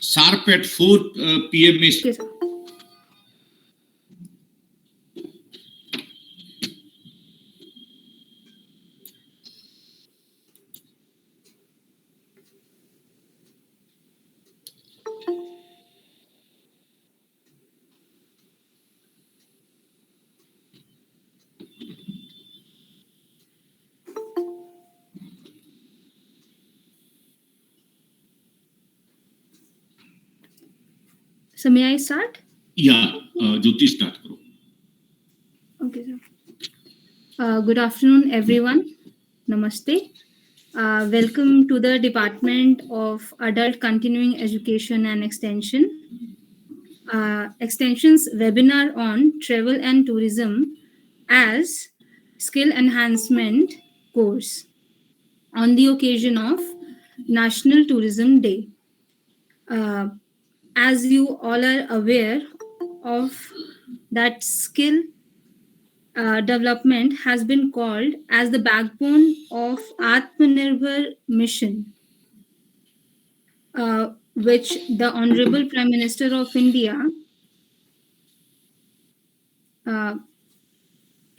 sharp at 4 p.m. Okay, sir. So may I start? Yeah, Jyoti start karo. Okay, sir. Good afternoon, everyone. Namaste. Welcome to the Department of Adult Continuing Education and Extension. Extension's webinar on travel and tourism as skill enhancement course on the occasion of National Tourism Day. As you all are aware of that skill development has been called as the backbone of Atmanirbhar mission, which the Honorable Prime Minister of India uh,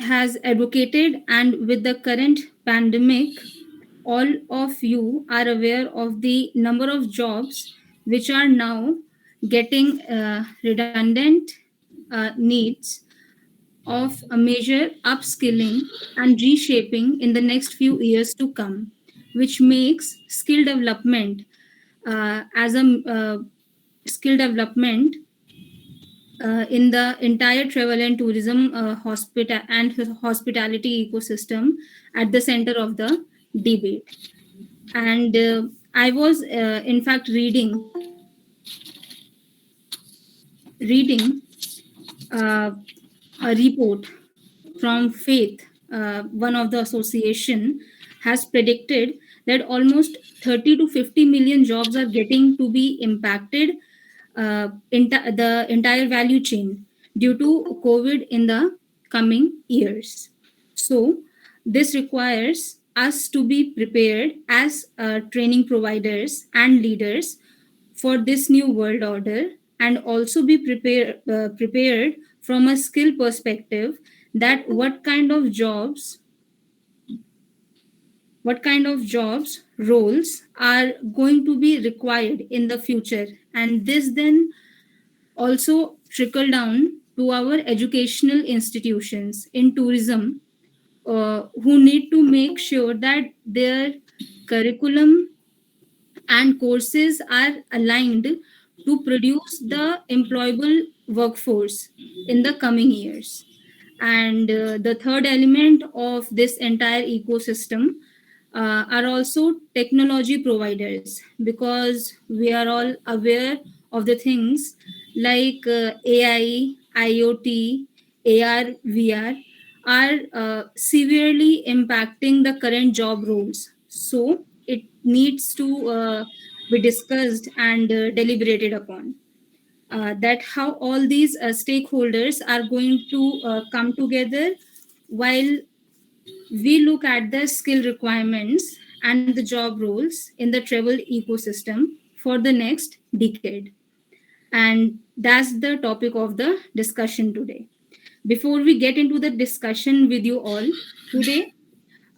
has advocated. And with the current pandemic, all of you are aware of the number of jobs which are now getting redundant needs of a major upskilling and reshaping in the next few years to come, which makes skill development as a skill development in the entire travel and tourism hospitality ecosystem at the center of the debate. And I was, in fact, reading a report from Faith, one of the association, has predicted that almost 30 to 50 million jobs are getting to be impacted the entire value chain due to COVID in the coming years. So this requires us to be prepared as training providers and leaders for this new world order, and also be prepared from a skill perspective, that what kind of jobs roles are going to be required in the future, and this then also trickle down to our educational institutions in tourism, who need to make sure that their curriculum and courses are aligned to produce the employable workforce in the coming years. And the third element of this entire ecosystem are also technology providers, because we are all aware of the things like AI, IoT, AR, VR are severely impacting the current job roles. So it needs to be discussed and deliberated upon. That how all these stakeholders are going to come together while we look at the skill requirements and the job roles in the travel ecosystem for the next decade. And that's the topic of the discussion today. Before we get into the discussion with you all today,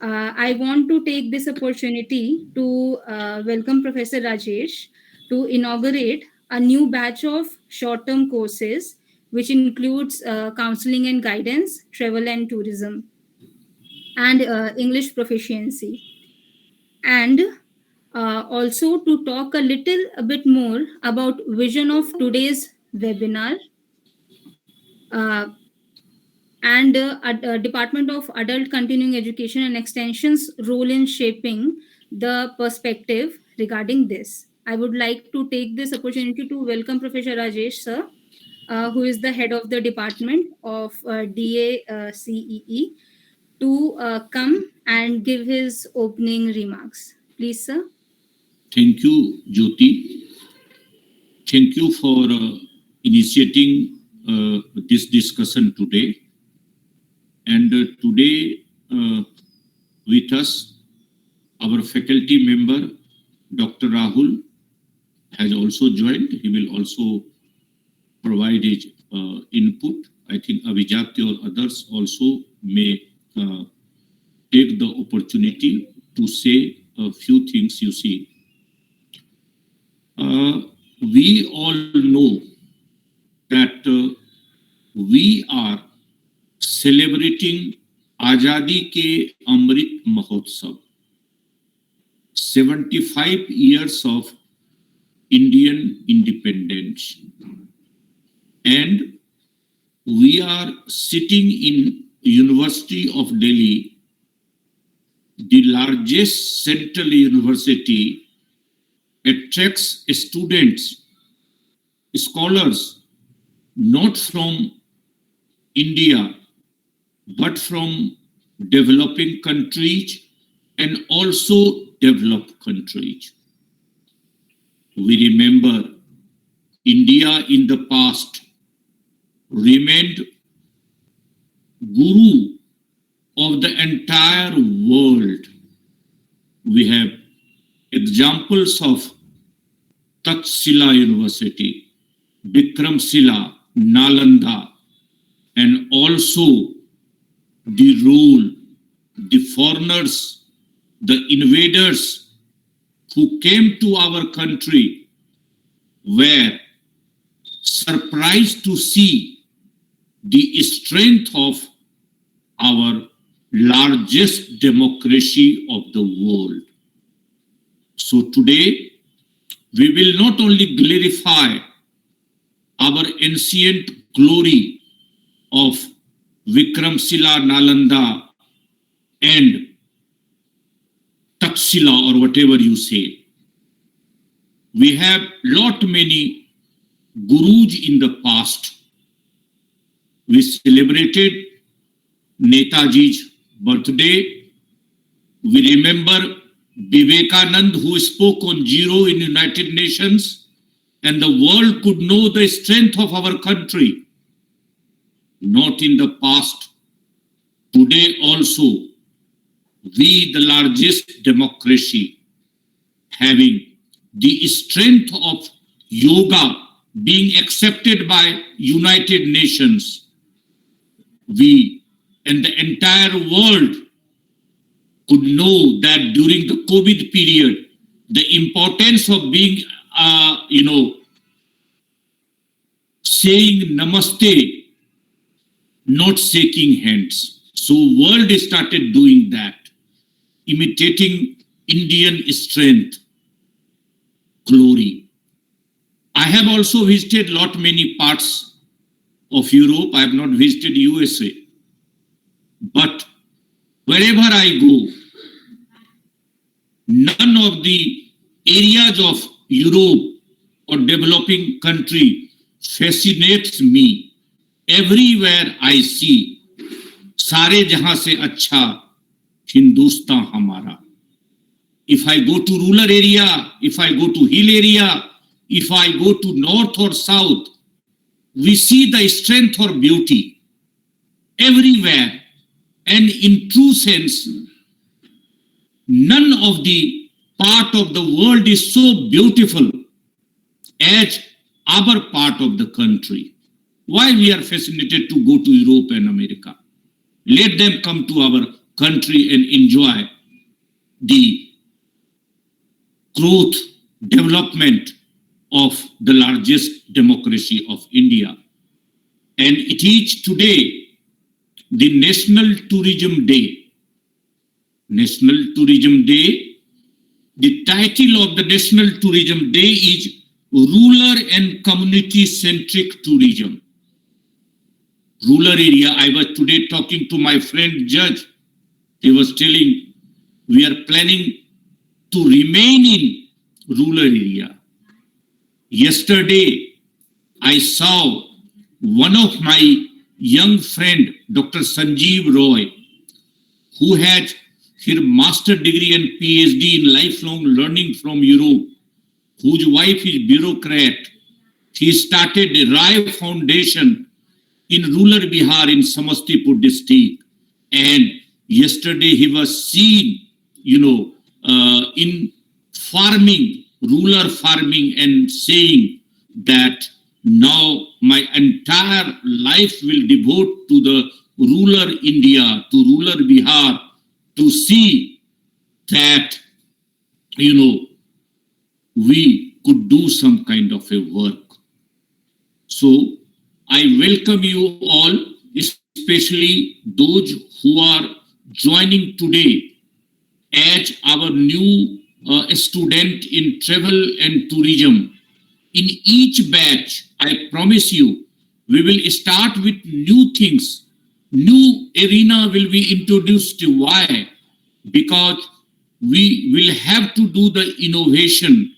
I want to take this opportunity to welcome Professor Rajesh to inaugurate a new batch of short term courses, which includes counseling and guidance, travel and tourism, and English proficiency. And also to talk a bit more about vision of today's webinar, uh, and Department of Adult Continuing Education and Extension's role in shaping the perspective regarding this. I would like to take this opportunity to welcome Professor Rajesh sir, who is the head of the Department of DACEE, to come and give his opening remarks. Please, sir. Thank you, Jyoti. Thank you for initiating this discussion today. And today, with us, our faculty member, Dr. Rahul, has also joined. He will also provide his input. I think Avijati or others also may take the opportunity to say a few things. You see, we all know that we are celebrating Azadi Ke Amrit Mahotsav, 75 years of Indian independence. And we are sitting in University of Delhi, the largest central university, attracts students, scholars, not from India, but from developing countries and also developed countries. We remember India in the past remained guru of the entire world. We have examples of Takshila University, Vikramshila, Nalanda, and also the role the foreigners, the invaders who came to our country were surprised to see the strength of our largest democracy of the world. So today, we will not only glorify our ancient glory of Vikramshila, Nalanda, and Takshila, or whatever you say. We have lot many gurus in the past. We celebrated Netaji's birthday. We remember Vivekanand, who spoke on zero in United Nations, and the world could know the strength of our country. Not in the past. Today also, we, the largest democracy, having the strength of yoga being accepted by United Nations, we and the entire world could know that during the COVID period, the importance of being, saying namaste, not shaking hands. So world started doing that, imitating Indian strength, glory. I have also visited lot many parts of Europe. I have not visited USA. But wherever I go, none of the areas of Europe or developing country fascinates me. Everywhere I see, सारे जहां से अच्छा हिंदुस्तान हमारा. If I go to rural area, if I go to hill area, if I go to north or south, we see the strength or beauty everywhere. And in true sense, none of the part of the world is so beautiful as our part of the country. Why we are fascinated to go to Europe and America? Let them come to our country and enjoy the growth, development of the largest democracy of India. And it is today the National Tourism Day. National Tourism Day, the title of the National Tourism Day is Rural and Community-Centric Tourism. Rural area, I was today talking to my friend Judge. He was telling, we are planning to remain in rural area. Yesterday, I saw one of my young friend, Dr. Sanjeev Roy, who had his master degree and PhD in lifelong learning from Europe, whose wife is bureaucrat. He started a Rai Foundation in rural Bihar in Samastipur district. And yesterday he was seen, in farming rural farming and saying that now my entire life will devote to the rural India, to rural Bihar, to see that, we could do some kind of a work. So I welcome you all, especially those who are joining today as our new student in travel and tourism. In each batch, I promise you, we will start with new things. New arena will be introduced. Why? Because we will have to do the innovation.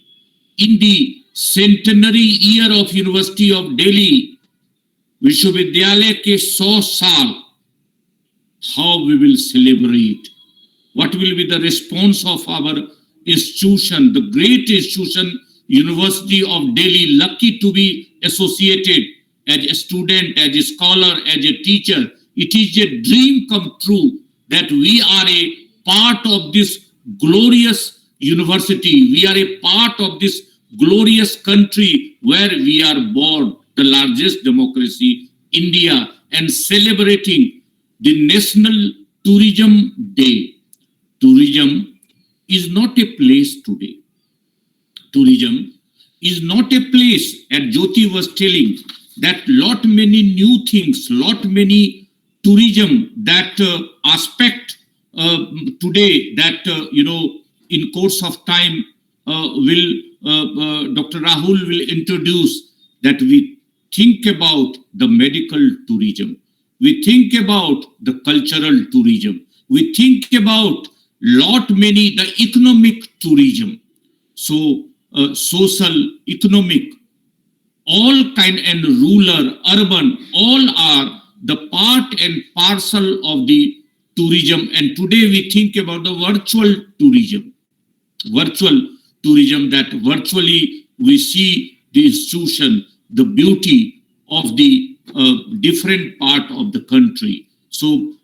In the centenary year of University of Delhi, Vishwavidyalaya ke 100 saal, how we will celebrate? What will be the response of our institution, the great institution, University of Delhi, lucky to be associated as a student, as a scholar, as a teacher. It is a dream come true that we are a part of this glorious university. We are a part of this glorious country where we are born, the largest democracy, India, and celebrating the National Tourism Day. Tourism is not a place today. Tourism is not a place, as Jyoti was telling, that lot many new things, lot many tourism, that aspect today that, in course of time Dr. Rahul will introduce, that we think about the medical tourism, we think about the cultural tourism, we think about lot many the economic tourism. So social, economic, all kind, and rural, urban, all are the part and parcel of the tourism. And today we think about the virtual tourism, that virtually we see the institution, the beauty of the different part of the country. So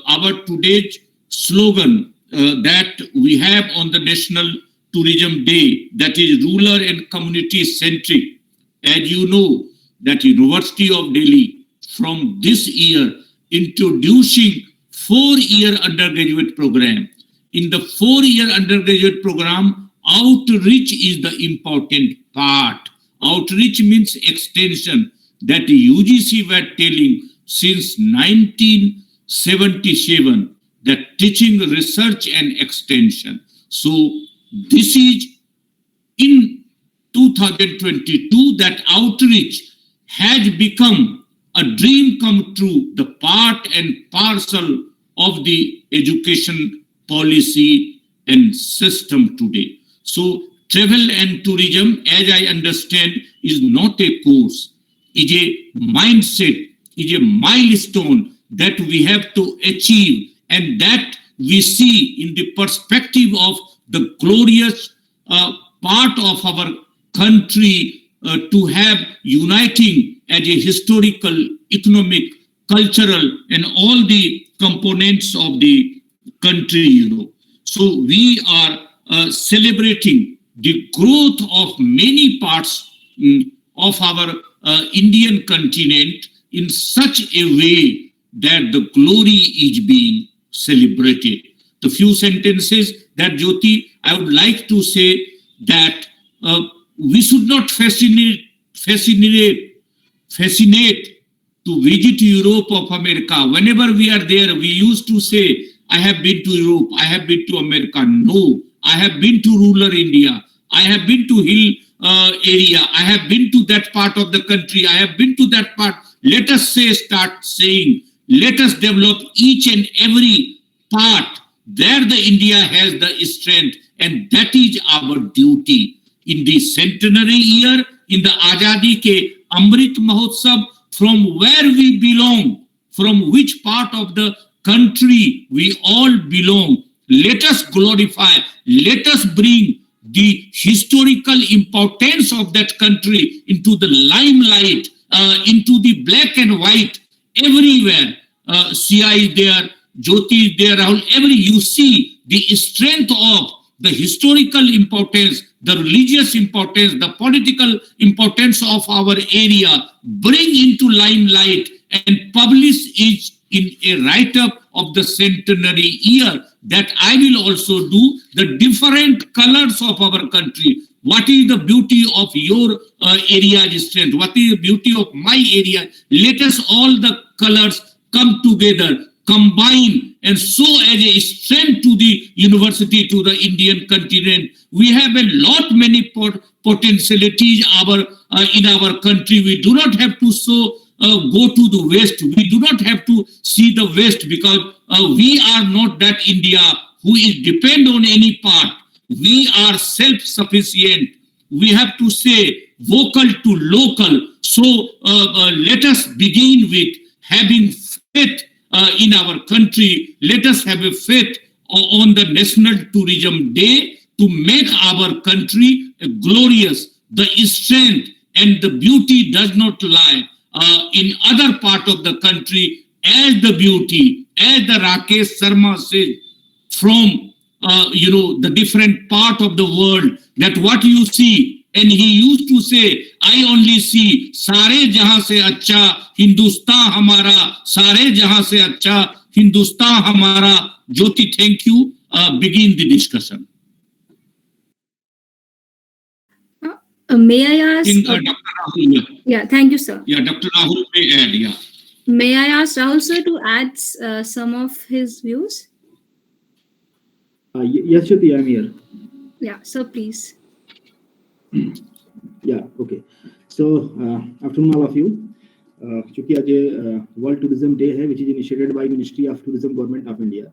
our today's slogan that we have on the National Tourism Day, that is rural and community centric. As you know, that University of Delhi from this year introducing 4-year undergraduate program. In the 4-year undergraduate program, outreach is the important part. Outreach means extension, that UGC were telling since 1977, that teaching, research and extension. So this is in 2022 that outreach has become a dream come true, the part and parcel of the education policy and system today. So travel and tourism, as I understand, is not a course, is a mindset, is a milestone that we have to achieve, and that we see in the perspective of the glorious part of our country to have uniting as a historical, economic, cultural, and all the components of the country, So we are celebrating the growth of many parts of our Indian continent in such a way that the glory is being celebrated. The few sentences that Jyoti, I would like to say that we should not fascinate to visit Europe of America. Whenever we are there, we used to say, I have been to Europe, I have been to America. No, I have been to rural India, I have been to hill area, I have been to that part of the country, I have been to that part. Let us start saying, let us develop each and every part. There the India has the strength, and that is our duty. In the centenary year, in the Azadi ke Amrit Mahotsav, from where we belong, from which part of the country we all belong, let us glorify, let us bring the historical importance of that country into the limelight, into the black and white, everywhere. Sia is there, Jyoti is there, Rahul, you see the strength of the historical importance, the religious importance, the political importance of our area, bring into limelight and publish it in a write-up of the centenary year. That I will also do, the different colors of our country. What is the beauty of your area's strength? What is the beauty of my area? Let us all the colors come together, combine, and show as a strength to the university, to the Indian continent. We have a lot many potentialities in our country. We do not have to go to the West. We do not have to see the West, because we are not that India who is depend on any part. We are self-sufficient. We have to say vocal to local. So let us begin with having faith in our country. Let us have a faith on the National Tourism Day to make our country glorious. The strength and the beauty does not lie in other part of the country as the beauty, as the Rakesh Sharma said, from the different part of the world, that what you see, and he used to say, I only see सारे जहां से अच्छा हिंदुस्तान हमारा, सारे जहां से अच्छा हिंदुस्तान हमारा. Jyoti, thank you. Begin the discussion. May I ask? Dr. Rahul. Yeah, thank you, sir. Yeah, Dr. Rahul may add. Yeah. May I ask Rahul sir to add some of his views? Yes, Jyoti, I'm here. Yeah, sir, please. Yeah, okay. So, afternoon all of you. चूंकि आज World Tourism Day है, which is initiated by Ministry of Tourism, Government of India.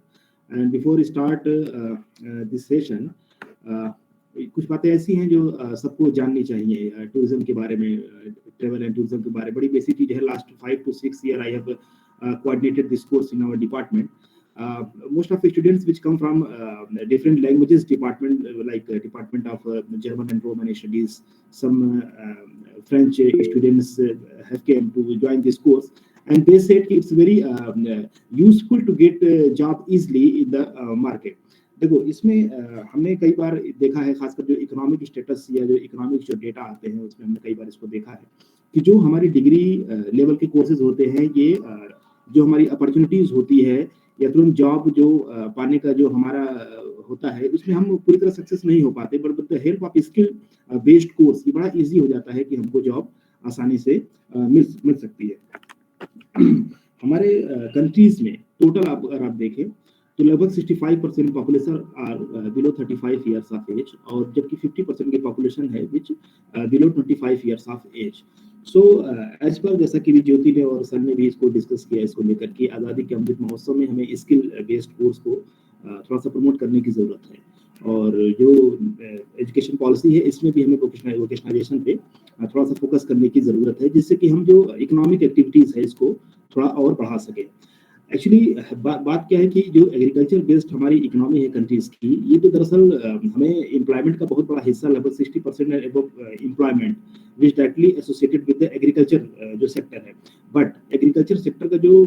And before we start this session, कुछ बातें ऐसी हैं जो सबको जाननी चाहिए टूरिज्म के बारे में, ट्रेवल एंड टूरिज्म के बारे में. बड़ी बेसिक चीज है. Last 5 to 6 years I have coordinated this course in our department. Most of the students which come from different languages department, like Department of German and Roman Studies, some French students have came to join this course, and they said it's very useful to get a job easily in the market. देखो इसमें हमने कई बार देखा है, खासकर जो economic status या जो इकोनॉमिक जो डेटा आते हैं उसमें हमने कई बार इसको देखा है कि जो हमारी डिग्री लेवल के कोर्सेज होते हैं, ये जो हमारी अपॉर्चुनिटीज होती है या तुरंत जॉब जो पाने का जो हमारा होता है, उसमें हम पूरी तरह सक्सेस नहीं हो पाते. But with the help of skill based course ये बड़ा इजी हो जाता है कि हमको जॉब आसानी से मिल सकती है. हमारे कंट्रीज में टोटल अगर आप देखें तो लगभग 65% population are below 35 years of age, और जबकि 50% की पॉपुलेशन है which below 25 years of age. So age पर जैसा कि ज्योति ने और सर ने भी इसको डिस्कस किया, इसको लेकर के आज़ादी के अमृत महोत्सव में हमें स्किल बेस्ड कोर्स को थोड़ा सा प्रमोट करने की ज़रूरत है. और जो एजुकेशन पॉलिसी है इसमें भी हमें वोकेशनलाइजेशन पे थोड़ा सा फोकस करने की ज़रूरत है, जिससे कि हम जो इकोनॉमिक एक्टिविटीज़ है इसको थोड़ा और बढ़ा सकें. एक्चुअली बात क्या है कि जो एग्रीकल्चर बेस्ड हमारी इकोनॉमी है कंट्रीज की, ये तो दरअसल हमें एम्प्लॉयमेंट का बहुत बड़ा हिस्सा, लगभग 60% employment which directly associated with the agriculture जो सेक्टर है. बट एग्रीकल्चर सेक्टर का जो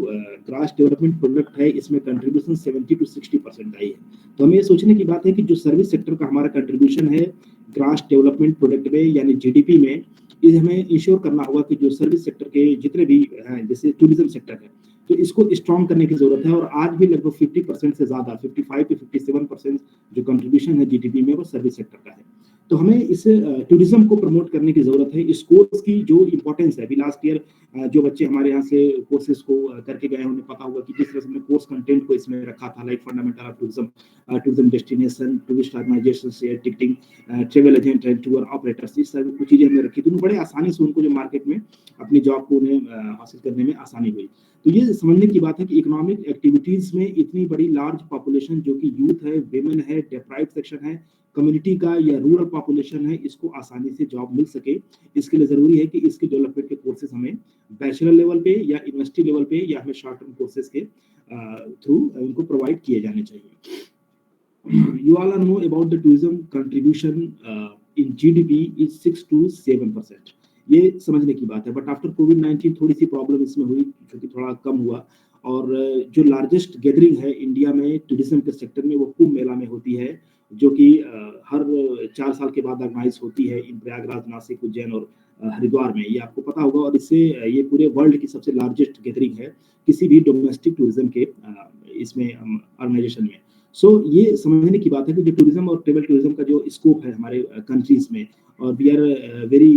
ग्रास डेवलपमेंट प्रोडक्ट है इसमें कंट्रीब्यूशन 70 to 60% आई है. तो हमें ये सोचने की बात है कि जो सर्विस सेक्टर का हमारा कंट्रीब्यूशन है ग्रास डेवलपमेंट प्रोडक्ट में यानी GDP में, ये हमें इंश्योर करना होगा कि जो सर्विस सेक्टर के जितने भी हैं, जैसे टूरिज्म सेक्टर है, तो इसको स्ट्रॉन्ग करने की जरूरत है. और आज भी लगभग 50% से ज्यादा 55 to 57% जो कंट्रीब्यूशन है GDP में वो सर्विस सेक्टर का है. तो हमें इस टूरिज्म को प्रमोट करने की जरूरत है. इस कोर्स की जो इंपॉर्टेंस है, अभी लास्ट ईयर जो बच्चे हमारे यहाँ से कोर्सेज को करके गए उन्हें पता होगा कि जिस तरह से हमने कोर्स कंटेंट को इसमें रखा था, like fundamental of tourism, tourism destination, tourist organization, air ticketing, travel agent and tour operators, इस तरह की कुछ चीजें हमने रखी थी. बड़े आसानी से उनको जो मार्केट में अपनी जॉब को उन्हें हासिल करने में आसानी हुई. तो ये समझने की बात है कि इकोनॉमिक एक्टिविटीज में इतनी बड़ी लार्ज पॉपुलेशन जो कि यूथ है, विमेन है, डेप्राइव्ड सेक्शन है, कम्युनिटी का या रूरल पॉपुलेशन है, इसको आसानी से जॉब मिल सके. इसके लिए जरूरी है कि इसके डेवलपमेंट के कोर्सेज हमें बैचलर लेवल पे या यूनिवर्सिटी लेवल पे या हमें शॉर्ट टर्म कोर्सेज के थ्रू उनको प्रोवाइड किए जाने चाहिए. You all know about the tourism contribution in GDP is 6 to 7%. ये समझने की बात है. बट आफ्टर कोविड-19 थोड़ी सी प्रॉब्लम इसमें हुई, जो कि थोड़ा कम हुआ. और जो लार्जेस्ट गैदरिंग है इंडिया में टूरिज्म के सेक्टर में वो कुंभ मेला में होती है, जो कि हर 4 साल के बाद ऑर्गेनाइज होती है इन प्रयागराज, नासिक, उज्जैन और हरिद्वार में। ये आपको पता होगा, और इससे ये पूरे वर्ल्ड की सबसे लार्जेस्ट गैदरिंग है किसी भी डोमेस्टिक टूरिज्म के इसमें ऑर्गेनाइजेशन में। सो ये समझने की बात है कि जो टूरिज्म और ट्रेवल टूरिज्म का जो स्कोप है हमारे कंट्रीज में, और we are very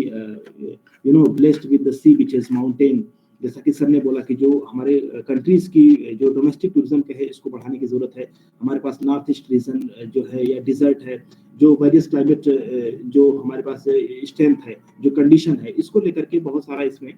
blessed with the sea beaches, mountain. जैसा कि सर ने बोला कि जो हमारे कंट्रीज की जो डोमेस्टिक टूरिज्म के है इसको बढ़ाने की जरूरत है। हमारे पास नॉर्थ ईस्ट रीजन जो है या डिजर्ट है, जो वेरियस क्लाइमेट जो हमारे पास स्ट्रेंथ है, जो कंडीशन है, इसको लेकर के बहुत सारा इसमें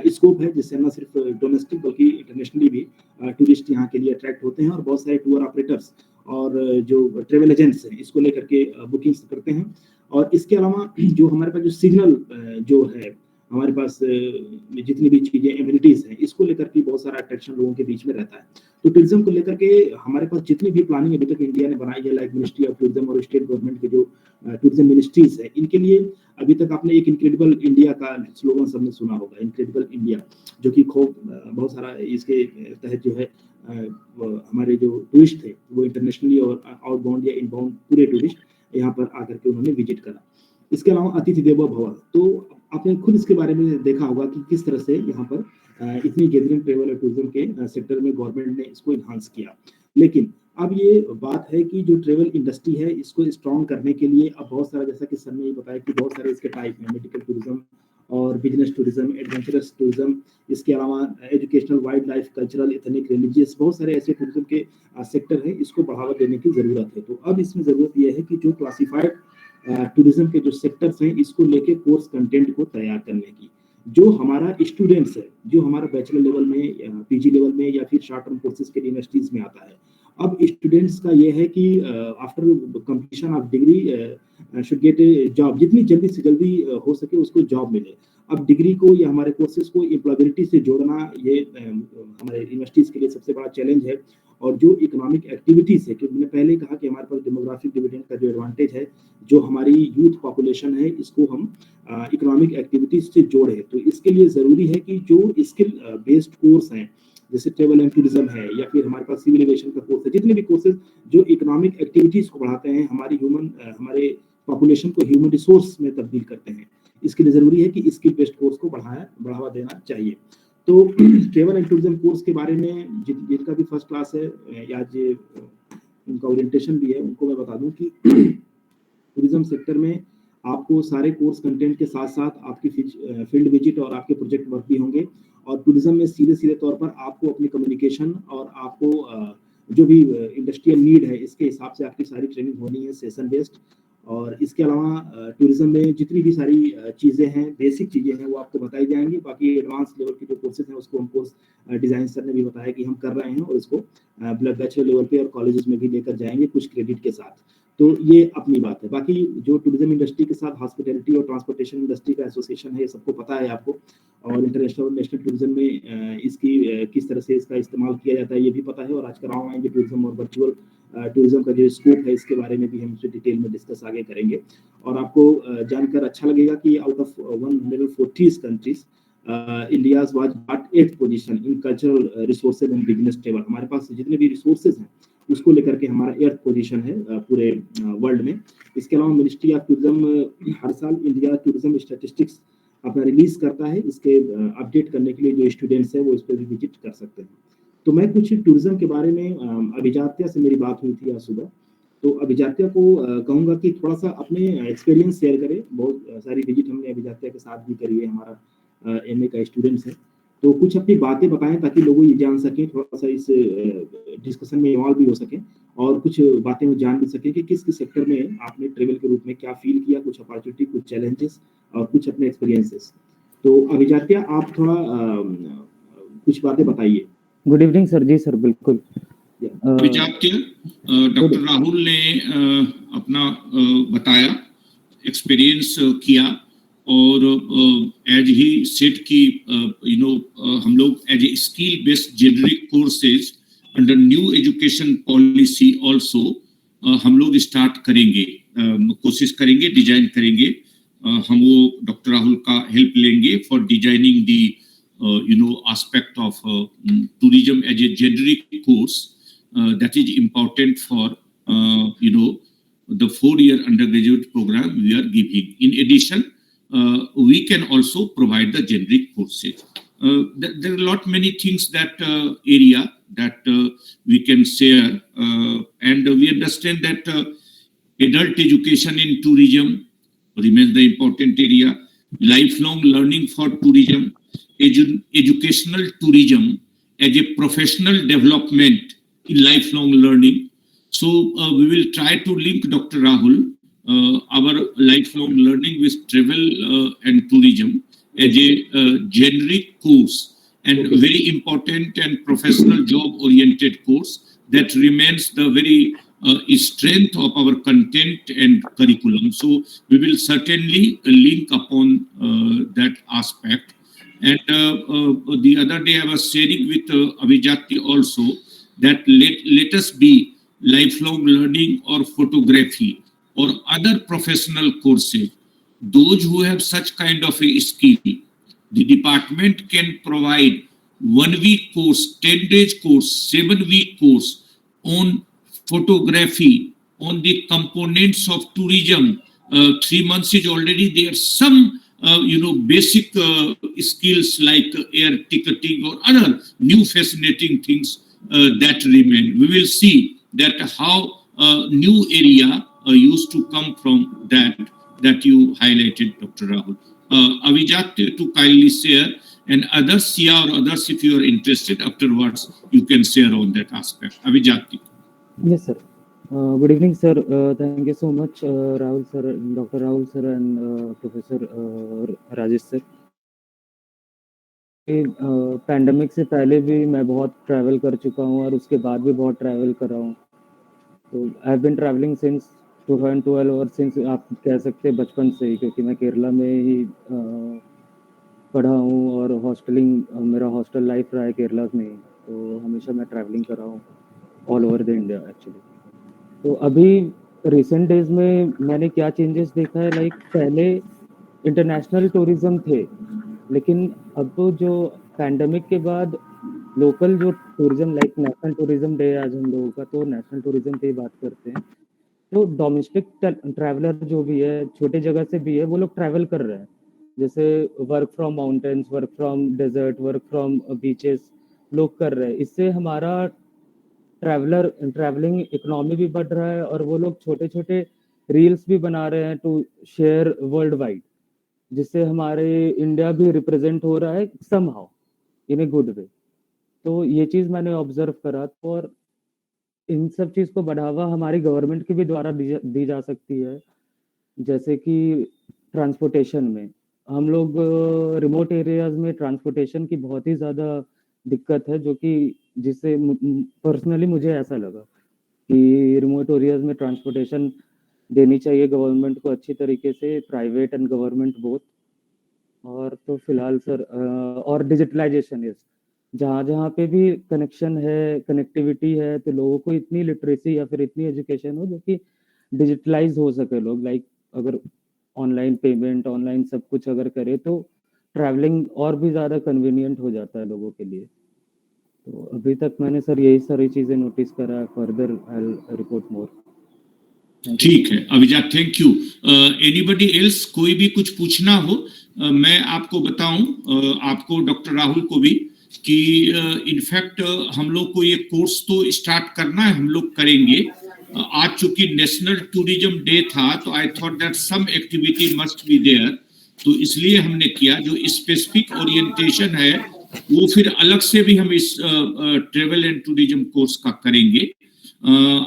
स्कोप है, जिससे न सिर्फ डोमेस्टिक बल्कि इंटरनेशनली भी टूरिस्ट यहाँ के लिए अट्रैक्ट होते हैं। और बहुत सारे टूर ऑपरेटर्स और जो ट्रेवल एजेंट्स हैं इसको लेकर के बुकिंग्स करते हैं। और इसके अलावा जो हमारे पास जो सिग्नल जो है, हमारे पास जितनी भी चीजें एम्यूनिटीज हैं, इसको लेकर के बहुत सारा अट्रैक्शन लोगों के बीच में रहता है। तो टूरिज्म को लेकर के हमारे पास जितनी भी प्लानिंग अभी तक इंडिया ने बनाई है, लाइक मिनिस्ट्री ऑफ टूरिज्म और स्टेट गवर्नमेंट के जो टूरिज्म मिनिस्ट्रीज है, इनके लिए अभी तक आपने एक इनक्रेडिबल इंडिया का स्लोगन सबने सुना होगा, इनक्रेडिबल इंडिया, जो कि खूब बहुत सारा इसके तहत जो है हमारे जो टूरिस्ट थे वो इंटरनेशनली और आउटबाउंड या इनबाउंड पूरे टूरिस्ट यहाँ पर आकर के उन्होंने विजिट करा। इसके अलावा अतिथि देवो भव, तो आपने खुद इसके बारे में देखा होगा कि किस तरह से यहाँ पर इतनी गैदरिंग ट्रेवल और टूरिज्म के सेक्टर में गवर्नमेंट ने इसको इन्हांस किया। लेकिन अब ये बात है कि जो ट्रेवल इंडस्ट्री है इसको स्ट्रॉन्ग करने के लिए अब बहुत सारा, जैसा कि सर ने बताया कि बहुत सारे इसके टाइप हैं, मेडिकल टूरिज्म और बिजनेस टूरिज्म, एडवेंचरस टूरिज्म, इसके अलावा educational, wild life, cultural, ethnic, religious, बहुत सारे ऐसे टूरिज्म के सेक्टर हैं, इसको बढ़ावा देने की जरूरत है। तो अब इसमें जरूरत यह है कि जो क्लासिफाइड टूरिज्म के जो सेक्टर्स हैं इसको लेके कोर्स कंटेंट को तैयार करने की। जो हमारा स्टूडेंट्स है, जो हमारा बैचलर लेवल में, पीजी लेवल में या फिर शॉर्ट टर्म कोर्सेज के यूनिवर्सिटीज में आता है, अब स्टूडेंट्स का ये है कि after completion of degree should get A job, जितनी जल्दी से जल्दी हो सके उसको जॉब मिले। अब डिग्री को या हमारे कोर्सेज को एम्प्लॉयबिलिटी से जोड़ना ये हमारे यूनिवर्सिटीज के लिए सबसे बड़ा चैलेंज है। और जो इकोनॉमिक एक्टिविटीज है, क्योंकि मैंने पहले कहा कि हमारे पास डेमोग्राफिक डिविडेंड का जो एडवांटेज है, जो हमारी यूथ पॉपुलेशन है, इसको हम इकोनॉमिक एक्टिविटीज से जोड़े। तो इसके लिए जरूरी है कि जो स्किल बेस्ड कोर्स हैं, जैसे ट्रेवल एंड टूरिज्म है या फिर हमारे पास सिविल एविएशन का कोर्स है, जितने भी कोर्सेज जो इकोनॉमिक एक्टिविटीज को बढ़ाते हैं, हमारे पॉपुलेशन को ह्यूमन रिसोर्स में तब्दील करते हैं, इसके लिए जरूरी है कि स्किल बेस्ड कोर्स को बढ़ावा देना चाहिए। तो ट्रेवल एंड टूरिज्म कोर्स के बारे में जिनका भी फर्स्ट क्लास है या उनका ओरिएंटेशन भी है, उनको मैं बता दूं कि टूरिज्म सेक्टर में आपको सारे कोर्स कंटेंट के साथ साथ आपकी फील्ड विजिट और आपके प्रोजेक्ट वर्क भी होंगे। और टूरिज्म में सीधे सीधे तौर पर आपको अपनी कम्युनिकेशन और आपको जो भी इंडस्ट्रियल नीड है इसके हिसाब से आपकी सारी ट्रेनिंग होनी है, सेशन बेस्ड। और इसके अलावा टूरिज्म में जितनी भी सारी चीज़ें हैं, बेसिक चीज़ें हैं, वो आपको बताई जाएंगी। बाकी एडवांस लेवल के जो कोर्सेज हैं उसको हम कोर्स डिज़ाइन सर ने भी बताया कि हम कर रहे हैं, और इसको बैचलर लेवल पे और कॉलेजेस में भी लेकर जाएंगे कुछ क्रेडिट के साथ। तो ये अपनी बात है। बाकी जो टूरिज्म इंडस्ट्री के साथ हॉस्पिटैलिटी और ट्रांसपोर्टेशन इंडस्ट्री का एसोसिएशन है, ये सबको पता है आपको। और इंटरनेशनल और नेशनल टूरिज्म में इसकी किस तरह से इसका इस्तेमाल किया जाता है ये भी पता है। और आज का राउंड आएंगे टूरिज्म और वर्चुअल टूरिज्म का जो स्कोप है इसके बारे में भी हम डिटेल में डिस्कस आगे करेंगे। और आपको जानकर अच्छा लगेगा कि out of 140 countries India was at 8th position in cultural resources and business travel. हमारे पास जितने भी रिसोर्सेज हैं उसको लेकर के हमारा 8th पोजीशन है पूरे वर्ल्ड में। इसके अलावा मिनिस्ट्री ऑफ टूरिज्म हर साल इंडिया टूरिज्म स्टैटिस्टिक्स अपना रिलीज करता है। इसके अपडेट करने के लिए जो स्टूडेंट्स हैं वो इस पर भी विजिट कर सकते हैं। तो मैं कुछ टूरिज्म के बारे में अभिजात्या से मेरी बात हुई थी आज सुबह, तो अभिजात्या को कहूँगा कि थोड़ा सा अपने एक्सपीरियंस शेयर करें। बहुत सारी विजिट हमने अभिजात्या के साथ भी करी है, हमारा एमए का स्टूडेंट्स है, तो कुछ अपनी बातें बताएं ताकि लोग ये जान सकें, थोड़ा सा इस डिस्कशन में इन्वॉल्व भी हो सकें और कुछ बातें वो जान भी सकें कि किस किस सेक्टर में आपने ट्रेवल के रूप में क्या फील किया, कुछ अपॉर्चुनिटी, कुछ चैलेंजेस और कुछ अपने एक्सपीरियंसेस। तो अभिजात्या आप थोड़ा कुछ बातें बताइए। Good evening sir. जी सर, बिल्कुल। डॉक्टर राहुल ने अपना बताया, एक्सपीरियंस किया, और एज ही सेट की हम लोग as a skill based generic courses under new education policy also हम लोग स्टार्ट करेंगे, कोशिश करेंगे, डिजाइन करेंगे। हम वो डॉक्टर राहुल का हेल्प लेंगे for designing the aspect of tourism as a generic course that is important for the 4-year undergraduate program we are giving. In addition, we can also provide the generic courses. There are a lot many things that area that we can share, and we understand that adult education in tourism remains the important area. Lifelong learning for tourism, educational tourism as a professional development in lifelong learning. So we will try to link, Dr. Rahul, our lifelong learning with travel and tourism as a generic course and very important and professional job-oriented course that remains the very strength of our content and curriculum. So we will certainly link upon that aspect. And the other day I was sharing with Avijati also that let us be lifelong learning or photography or other professional courses. Those who have such kind of a skill, the department can provide 1 week course, 10 days course, 7-week course on photography, on the components of tourism. 3 months is already there. Some basic skills like air ticketing or other new fascinating things that remain. We will see that how new area used to come from that you highlighted, Dr. Rahul. Avijat, to kindly share, and others, Sia or others, if you are interested, afterwards you can share on that aspect. Avijat. Yes, sir. Good evening, sir. Thank you so much, Rahul sir, Dr. Rahul sir, and Professor Rajesh sir. Pandemic से पहले भी मैं बहुत travel कर चुका हूँ और उसके बाद भी बहुत ट्रैवल कर रहा हूँ. तो I have been travelling since 2012 और सिंस आप कह सकते हैं बचपन से ही, क्योंकि मैं केरला में ही पढ़ा हूँ और हॉस्टलिंग मेरा हॉस्टल लाइफ रहा है केरला में ही. तो हमेशा मैं ट्रैवलिंग कर रहा हूँ all over the India actually. तो अभी रिसेंट डेज में मैंने क्या चेंजेस देखा है, लाइक पहले इंटरनेशनल टूरिज्म थे, लेकिन अब तो जो पैंडेमिक के बाद लोकल जो tourism, like national tourism day आज हम लोगों का, तो नेशनल टूरिज्म पे ही बात करते हैं. तो डोमेस्टिक ट्रैवलर जो भी है, छोटे जगह से भी है, वो लोग ट्रैवल कर रहे हैं. जैसे work from mountains, work from desert, work from beaches लोग कर रहे हैं. इससे हमारा ट्रैवलिंग इकोनॉमी भी बढ़ रहा है और वो लोग छोटे छोटे रील्स भी बना रहे हैं टू शेयर वर्ल्ड वाइड, जिससे हमारे इंडिया भी रिप्रेजेंट हो रहा है somehow in a good way. तो ये चीज़ मैंने ऑब्जर्व करा. और इन सब चीज़ को बढ़ावा हमारी गवर्नमेंट के भी द्वारा दी जा सकती है. जैसे कि ट्रांसपोर्टेशन में हम लोग रिमोट एरियाज में ट्रांसपोर्टेशन की बहुत ही ज़्यादा दिक्कत है, जो कि जिससे पर्सनली मुझे ऐसा लगा कि रिमोट एरियाज में ट्रांसपोर्टेशन देनी चाहिए गवर्नमेंट को अच्छी तरीके से, प्राइवेट एंड गवर्नमेंट बोथ. और तो फिलहाल सर और डिजिटलाइजेशन इज जहाँ जहाँ पे भी कनेक्शन है, कनेक्टिविटी है, तो लोगों को इतनी लिटरेसी या फिर इतनी एजुकेशन हो जो कि डिजिटलाइज हो सके लोग. लाइक अगर ऑनलाइन पेमेंट, ऑनलाइन सब कुछ अगर करे तो ट्रैवलिंग और भी ज़्यादा कन्वीनियंट हो जाता है लोगों के लिए. तो अभी तक मैंने सर यही सारी चीज़ें नोटिस करा है. फर्दर आई विल रिपोर्ट मोर. ठीक है अभिजात, थैंक यू. एनीबडी एल्स, कोई भी कुछ पूछना हो मैं आपको बताऊं, आपको डॉक्टर राहुल को भी, कि इनफैक्ट हम लोग को ये कोर्स तो स्टार्ट करना है, हम लोग करेंगे. आज चूंकि नेशनल टूरिज्म डे था तो I thought that some activity must be there, तो इसलिए हमने किया. जो स्पेसिफिक ओरिएंटेशन है वो फिर अलग से भी हम इस ट्रेवल एंड टूरिज्म कोर्स का करेंगे.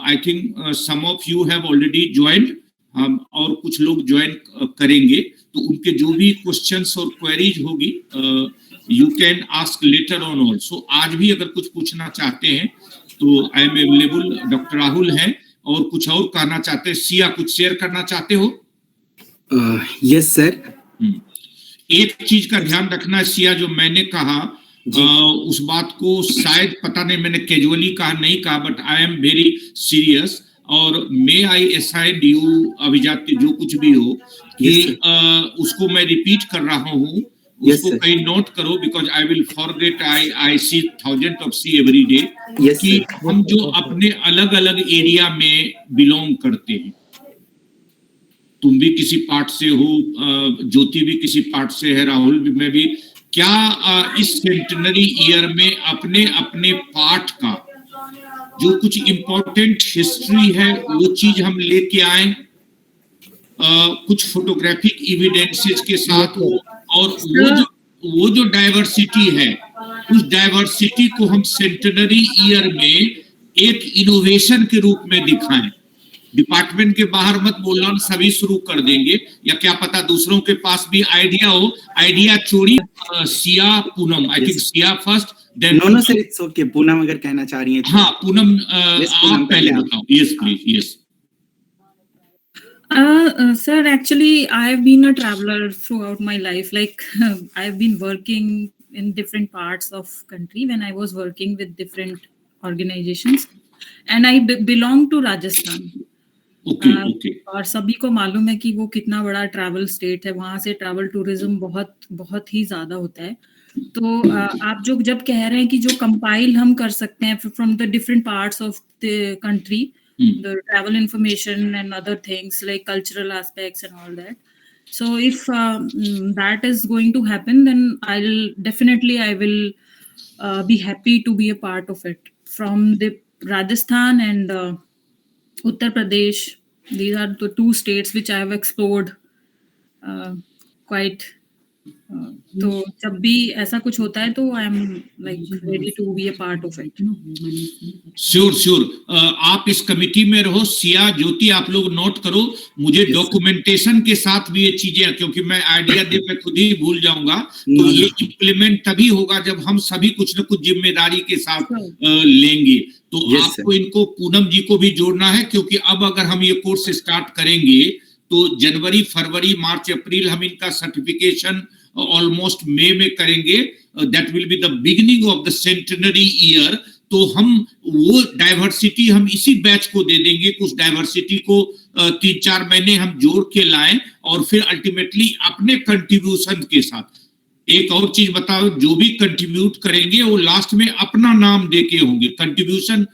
I think some of you have already joined, और कुछ लोग ज्वाइन करेंगे, तो उनके जो भी क्वेश्चंस और क्वेरीज होगी you can ask later on also. आज भी अगर कुछ पूछना चाहते हैं तो I am available. Doctor Rahul हैं और कुछ और कहना चाहते हैं. सिया, कुछ शेयर करना चाहते हो? Yes sir. एक चीज का ध्यान रखना सिया, जो मैंने कहा उस बात को शायद पता नहीं मैंने कैजुअली कहा नहीं कहा, but I am very serious. और मे आई असाइन यू अभिजात, जो कुछ भी हो कि उसको मैं रिपीट कर रहा हूँ, उसको कहीं नोट करो, because I will forget. I see thousand of see every day कि हम जो अपने अलग अलग एरिया में बिलोंग करते हैं, तुम भी किसी पार्ट से हो, ज्योति भी किसी पार्ट से है, राहुल भी, मैं भी, क्या इस सेंटेनरी ईयर में अपने अपने पार्ट का जो कुछ इम्पोर्टेंट हिस्ट्री है वो चीज हम लेके आए, कुछ फोटोग्राफिक एविडेंसेस के साथ, और वो जो डाइवर्सिटी है, उस डाइवर्सिटी को हम सेंटेनरी ईयर में एक इनोवेशन के रूप में दिखाएं। डिपार्टमेंट के बाहर मत बोलना सभी शुरू कर देंगे, या क्या पता दूसरों के पास भी आइडिया हो, आइडिया चोरी। Siya, Poonam, I think Siya first, then no sir, it's okay. Poonam अगर कहना चाह रही है तो। हाँ पूनम, पूनम, आप पहले बताओ। Yes please, yes. Sir, actually, I have been a traveler throughout my life. Like, I have been working in different parts of country when I was working with different organizations, and I belong to Rajasthan. Okay okay. और सभी को मालूम है कि वो कितना बड़ा travel state है, वहां से ट्रैवल टूरिज्म बहुत बहुत ही ज्यादा होता है। तो आप जो जब कह रहे हैं कि जो कंपाइल हम कर सकते हैं from the different parts of the country, the travel information and other things like cultural aspects and all that. So if that is going to happen, then I will be happy to be a part of it. From the Rajasthan and Uttar Pradesh, these are the two states which I have explored quite. तो जब भी ऐसा कुछ होता है तो I am like ready to be a part of it. Sure sure, आप इस कमिटी में रहो। सिया, ज्योति, आप लोग नोट करो, मुझे डॉक्यूमेंटेशन के साथ भी ये चीजें, क्योंकि मैं आइडिया दे मैं खुद ही भूल जाऊंगा, तो ये इम्प्लीमेंट तभी होगा जब हम सभी कुछ न कुछ जिम्मेदारी के साथ लेंगे। तो आपको इनको, पूनम जी को भी जोड़ना है, क्योंकि अब अगर हम ये कोर्स स्टार्ट करेंगे तो जनवरी, फरवरी, मार्च, अप्रैल हम इनका सर्टिफिकेशन ऑलमोस्ट मई में करेंगे। That will be the beginning of the centenary year. तो हम वो डाइवर्सिटी हम इसी बैच को दे देंगे, कुछ डाइवर्सिटी को 3-4 महीने हम जोड़ के लाएं, और फिर अल्टीमेटली अपने कंट्रीब्यूशन के साथ। एक और चीज बताओ, जो भी कंट्रीब्यूट करेंगे वो लास्ट में अपना नाम देके होंगे। कंट्रीब्यूशन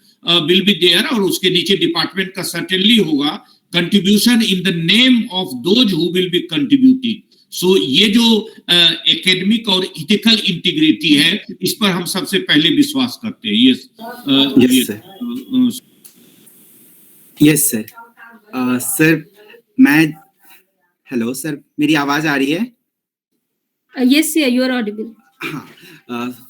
विल बी देयर, और उसके नीचे डिपार्टमेंट का सर्टेनली होगा contribution in the name of those who will be contributing. So ये जो एकेडमिक और इथिकल इंटीग्रिटी है, इस पर हम सबसे पहले विश्वास करते हैं। Yes sir. सर मैं, हेलो सर, मेरी आवाज आ रही है? Yes, yeah, you are audible. हाँ,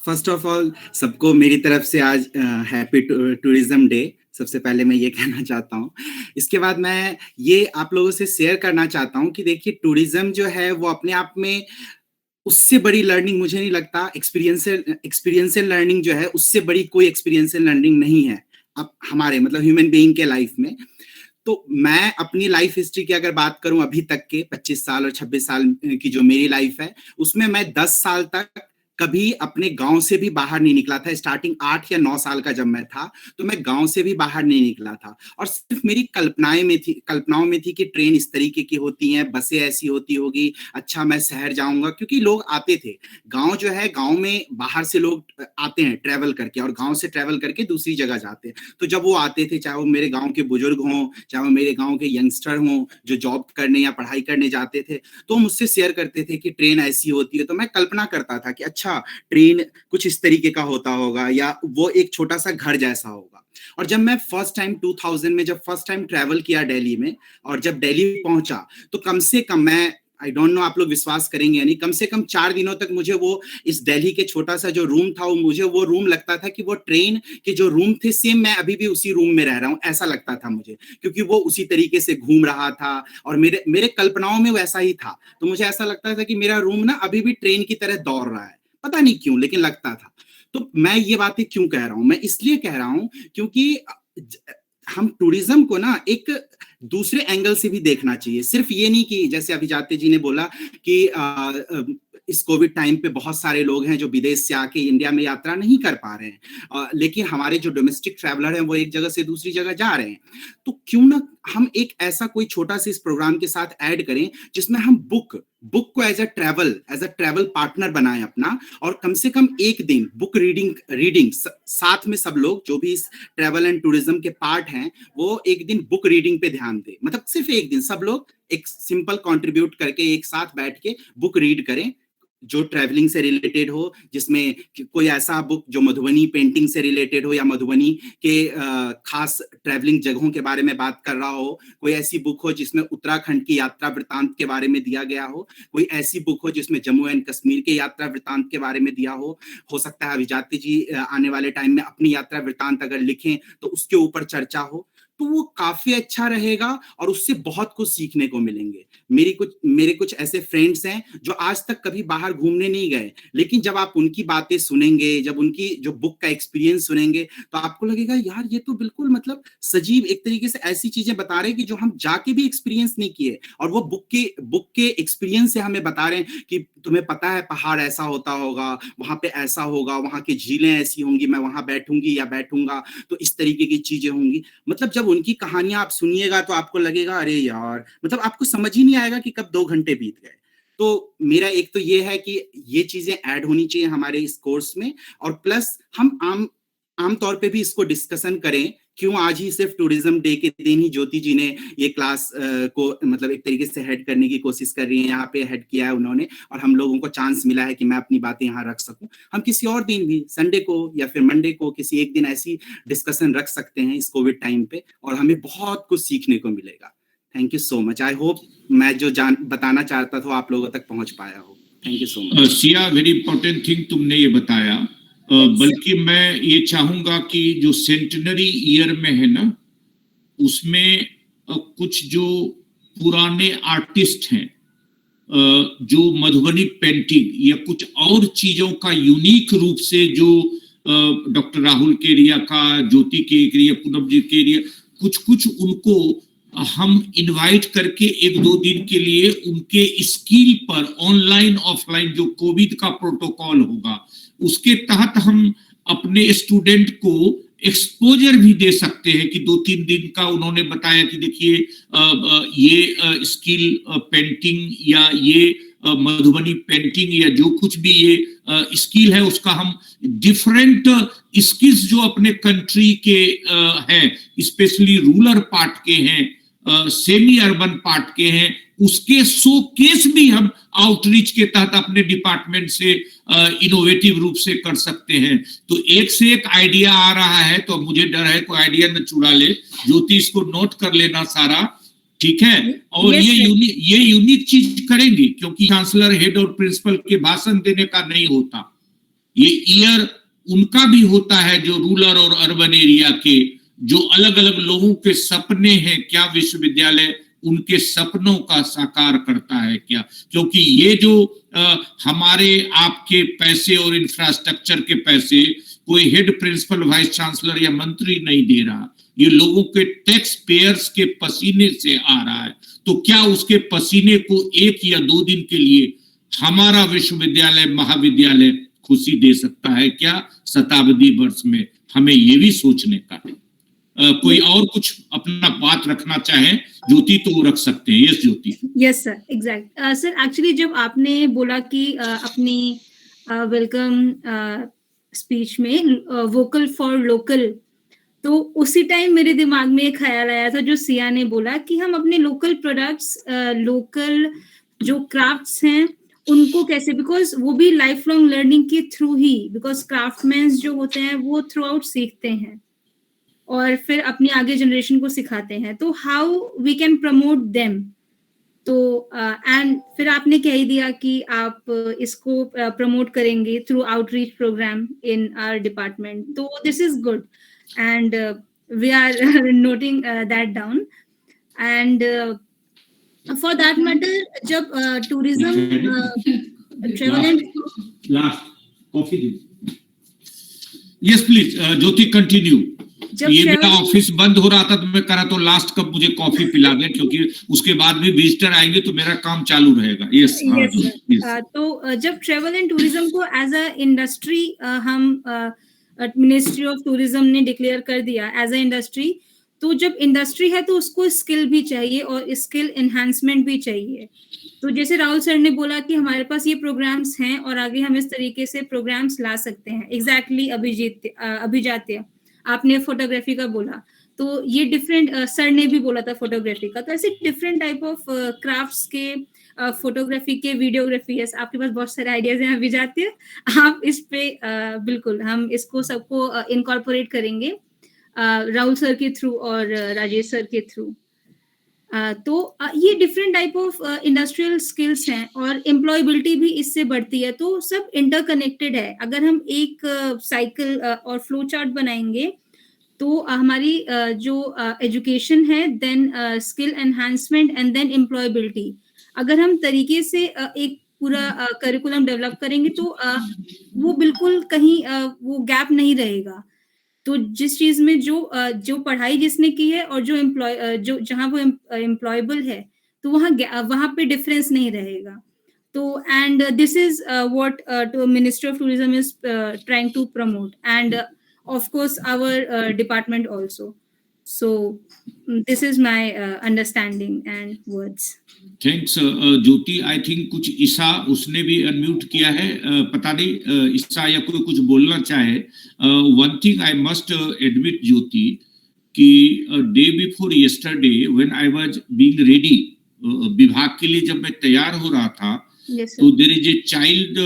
फर्स्ट ऑफ ऑल सबको मेरी तरफ से आज हैप्पी टूरिज्म डे सबसे पहले मैं ये कहना चाहता हूँ। इसके बाद मैं ये आप लोगों से शेयर करना चाहता हूँ कि देखिए, टूरिज्म जो है वो अपने आप में उससे बड़ी लर्निंग मुझे नहीं लगता, एक्सपीरियंशियल लर्निंग जो है उससे बड़ी कोई एक्सपीरियंशियल लर्निंग नहीं है अब हमारे मतलब ह्यूमन बीइंग के लाइफ में। तो मैं अपनी लाइफ हिस्ट्री की अगर बात करूं अभी तक के 25 साल और 26 साल की जो मेरी लाइफ है, उसमें मैं 10 साल तक कभी अपने गांव से भी बाहर नहीं निकला था। स्टार्टिंग 8 या 9 साल का जब मैं था तो मैं गांव से भी बाहर नहीं निकला था, और सिर्फ मेरी कल्पनाओं में थी कि ट्रेन इस तरीके की होती हैं, बसें ऐसी होती होगी, अच्छा मैं शहर जाऊंगा, क्योंकि लोग आते थे। गांव जो है, गांव में बाहर से लोग आते हैं ट्रेवल करके, और गांव से ट्रेवल करके दूसरी जगह जाते हैं। तो जब वो आते थे, चाहे वो मेरे गाँव के बुजुर्ग हों, चाहे वो मेरे गाँव के यंगस्टर हों जो जॉब करने या पढ़ाई करने जाते थे, तो मुझसे शेयर करते थे कि ट्रेन ऐसी होती है। तो मैं कल्पना करता था कि अच्छा ट्रेन कुछ इस तरीके का होता होगा, या वो एक छोटा सा घर जैसा होगा। और जब मैं फर्स्ट टाइम 2000 में जब फर्स्ट टाइम ट्रैवल किया दिल्ली में, और जब दिल्ली पहुंचा, तो कम से कम मैं, आई डोंट नो आप लोग विश्वास करेंगे यानी, कम से कम 4 दिनों तक मुझे वो इस दिल्ली के छोटा सा जो रूम था, मुझे वो रूम लगता था कि वो ट्रेन के जो रूम थे सेम मैं अभी भी उसी रूम में रह रहा हूँ, ऐसा लगता था मुझे, क्योंकि वो उसी तरीके से घूम रहा था और मेरे कल्पनाओं में वैसा ही था। तो मुझे ऐसा लगता था कि मेरा रूम ना अभी भी ट्रेन की तरह दौड़ रहा है, पता नहीं क्यों, लेकिन लगता था। तो मैं ये बातें क्यों कह रहा हूं? मैं इसलिए कह रहा हूं क्योंकि हम टूरिज्म को ना एक दूसरे एंगल से भी देखना चाहिए। सिर्फ ये नहीं कि जैसे अभिजाते जी ने बोला कि इस कोविड टाइम पे बहुत सारे लोग हैं जो विदेश से आके इंडिया में यात्रा नहीं कर पा रहे हैं, लेकिन हमारे जो डोमेस्टिक ट्रैवलर हैं वो एक जगह से दूसरी जगह जा रहे हैं। तो क्यों ना हम एक ऐसा कोई छोटा सा इस प्रोग्राम के साथ ऐड करें जिसमें हम बुक को एज अ ट्रैवल पार्टनर बनाएं अपना, और कम से कम एक दिन बुक रीडिंग साथ में सब लोग जो भी इस ट्रैवल एंड टूरिज्म के पार्ट हैं वो एक दिन बुक रीडिंग पे ध्यान दें। मतलब सिर्फ एक दिन सब लोग एक सिंपल कंट्रीब्यूट करके एक साथ बैठ के बुक रीड करें जो ट्रैवलिंग से रिलेटेड हो, जिसमें कोई ऐसा बुक जो मधुबनी पेंटिंग से रिलेटेड हो या मधुबनी के खास ट्रैवलिंग जगहों के बारे में बात कर रहा हो, कोई ऐसी बुक हो जिसमें उत्तराखंड की यात्रा वृत्तांत के बारे में दिया गया हो, कोई ऐसी बुक हो जिसमें जम्मू एंड कश्मीर के यात्रा वृत्तांत के बारे में दिया हो सकता है अभिजाती जी आने वाले टाइम में अपनी यात्रा वृत्तांत अगर लिखें तो उसके ऊपर चर्चा हो, तो वो काफी अच्छा रहेगा और उससे बहुत कुछ सीखने को मिलेंगे। मेरे कुछ ऐसे फ्रेंड्स हैं जो आज तक कभी बाहर घूमने नहीं गए, लेकिन जब आप उनकी बातें सुनेंगे, जब उनकी जो बुक का एक्सपीरियंस सुनेंगे, तो आपको लगेगा यार ये तो बिल्कुल मतलब सजीव एक तरीके से ऐसी चीजें बता रहे हैं कि जो हम जाके भी एक्सपीरियंस नहीं किए, और वो बुक के एक्सपीरियंस से हमें बता रहे हैं कि तुम्हें पता है पहाड़ ऐसा होता होगा, वहां पे ऐसा होगा, वहां की झीलें ऐसी होंगी, मैं वहां बैठूंगी या बैठूंगा तो इस तरीके की चीजें होंगी। मतलब जब उनकी कहानियां आप सुनिएगा तो आपको लगेगा अरे यार, मतलब आपको समझ ही नहीं आएगा कि कब 2 घंटे बीत गए। तो मेरा एक तो ये है कि ये चीजें ऐड होनी चाहिए हमारे इस कोर्स में, और प्लस हम आम तौर पे भी इसको डिस्कशन करें। क्यों आज ही सिर्फ टूरिज्म डे के दिन ही ज्योति जी ने ये क्लास को मतलब एक तरीके से हेड करने की कोशिश कर रही है, यहाँ पे हेड किया है उन्होंने, और हम लोगों को चांस मिला है कि मैं अपनी बातें यहाँ रख सकूं। हम किसी और दिन भी संडे को या फिर मंडे को किसी एक दिन ऐसी डिस्कशन रख सकते हैं इस कोविड टाइम पे, और हमें बहुत कुछ सीखने को मिलेगा। Thank you so much. I hope मैं जो बताना चाहता था आप लोगों तक पहुंच पाया हो। Thank you so much. Siya, very important thing तुमने ये बताया। बल्कि मैं ये चाहूंगा कि जो सेंटिनरी ईयर में है ना, उसमें कुछ जो पुराने आर्टिस्ट हैं जो मधुबनी पेंटिंग या कुछ और चीजों का यूनिक रूप से जो डॉक्टर राहुल केरिया का, ज्योति के एरिया, पूनम जी के एरिया, कुछ उनको हम इनवाइट करके 1-2 दिन के लिए उनके स्किल पर ऑनलाइन ऑफलाइन जो कोविड का प्रोटोकॉल होगा उसके तहत हम अपने स्टूडेंट को एक्सपोजर भी दे सकते हैं कि 2-3 दिन का उन्होंने बताया कि देखिए ये स्किल पेंटिंग या ये मधुबनी पेंटिंग या जो कुछ भी ये स्किल है उसका हम डिफरेंट स्किल्स जो अपने कंट्री के हैं, स्पेशली रूरल पार्ट के हैं, सेमी अर्बन पार्ट के हैं, उसके शोकेस भी हम आउटरीच के तहत अपने डिपार्टमेंट से इनोवेटिव रूप से कर सकते हैं। तो एक से एक आइडिया आ रहा है, तो मुझे डर है कोई आइडिया न चुरा ले। ज्योति इसको नोट कर लेना सारा, ठीक है? और ये यूनिक चीज करेंगे, क्योंकि चांसलर, हेड और प्रिंसिपल के भाषण देने का नहीं होता, ये ईयर उनका भी होता है जो रूरल और अर्बन एरिया के जो अलग अलग लोगों के सपने हैं, क्या विश्वविद्यालय उनके सपनों का साकार करता है क्या? क्योंकि ये जो हमारे आपके पैसे और इंफ्रास्ट्रक्चर के पैसे कोई हेड, प्रिंसिपल, वाइस चांसलर या मंत्री नहीं दे रहा, ये लोगों के टैक्स पेयर्स के पसीने से आ रहा है। तो क्या उसके पसीने को 1 या 2 दिन के लिए हमारा विश्वविद्यालय, महाविद्यालय खुशी दे सकता है क्या शताब्दी वर्ष में? हमें ये भी सोचने का है। कोई और कुछ अपना बात रखना चाहे ज्योति तो वो रख सकते हैं। Yes Jyoti. Yes sir, exact sir. Actually जब आपने बोला कि अपनी वेलकम स्पीच में वोकल फॉर लोकल, तो उसी टाइम मेरे दिमाग में एक ख्याल आया था जो सिया ने बोला कि हम अपने लोकल प्रोडक्ट्स, लोकल जो क्राफ्ट्स हैं उनको कैसे, बिकॉज वो भी लाइफ लॉन्ग लर्निंग के थ्रू ही, बिकॉज क्राफ्टमैन्स जो होते हैं वो थ्रू आउट सीखते हैं और फिर अपनी आगे जनरेशन को सिखाते हैं। तो how we can promote them. तो एंड फिर आपने कह ही दिया कि आप इसको प्रमोट करेंगे through outreach program in our department. तो this is good and we are noting that down. And for that matter, जब tourism travel and last coffee दे। Yes please Jyoti continue. ये मेरा ऑफिस बंद हो रहा था तो मैं करा तो लास्ट कब मुझे कॉफी पिला दे, क्योंकि उसके बाद भी विजिटर आएंगे तो मेरा काम चालू रहेगा। यस। तो जब ट्रेवल एंड टूरिज्म को एज अ इंडस्ट्री हम मिनिस्ट्री ऑफ टूरिज्म ने डिक्लेयर कर दिया एज अ इंडस्ट्री, तो जब इंडस्ट्री है तो उसको स्किल भी चाहिए और स्किल एनहांसमेंट भी चाहिए। तो जैसे राहुल सर ने बोला कि हमारे पास ये प्रोग्राम्स हैं और आगे हम इस तरीके से प्रोग्राम्स ला सकते हैं। एग्जैक्टली अभिजात्य, आपने फोटोग्राफी का बोला, तो ये डिफरेंट, सर ने भी बोला था फोटोग्राफी का, तो ऐसे डिफरेंट टाइप ऑफ क्राफ्ट्स के, फोटोग्राफी के, वीडियोग्राफी, यस, आपके पास बहुत सारे आइडियाज हैं अभी जाते हैं, आप इस पे बिल्कुल हम इसको सबको इनकॉर्पोरेट करेंगे राहुल सर के थ्रू और राजेश सर के थ्रू। तो ये different type of industrial skills हैं और एम्प्लॉयबिलिटी भी इससे बढ़ती है, तो सब इंटरकनेक्टेड है। अगर हम एक साइकिल और फ्लो चार्ट बनाएंगे तो हमारी जो एजुकेशन है, then skill enhancement and then employability, अगर हम तरीके से एक पूरा करिकुलम डेवलप करेंगे तो वो बिल्कुल कहीं वो गैप नहीं रहेगा। तो जिस चीज में जो पढ़ाई जिसने की है और जो जहाँ वो एम्प्लॉयबल है, तो वहाँ पे डिफरेंस नहीं रहेगा। तो and this is what ministry of tourism is trying to promote, and of course our department also. So this is my understanding and words. Thanks Jyoti. I think कुछ ईसा उसने भी अनम्यूट किया है, पता नहीं ईसा या कोई कुछ बोलना चाहे। One thing I must admit Jyoti कि day before yesterday when I was being ready, विभाग के लिए जब मैं तैयार हो रहा था, yes, तो there is a child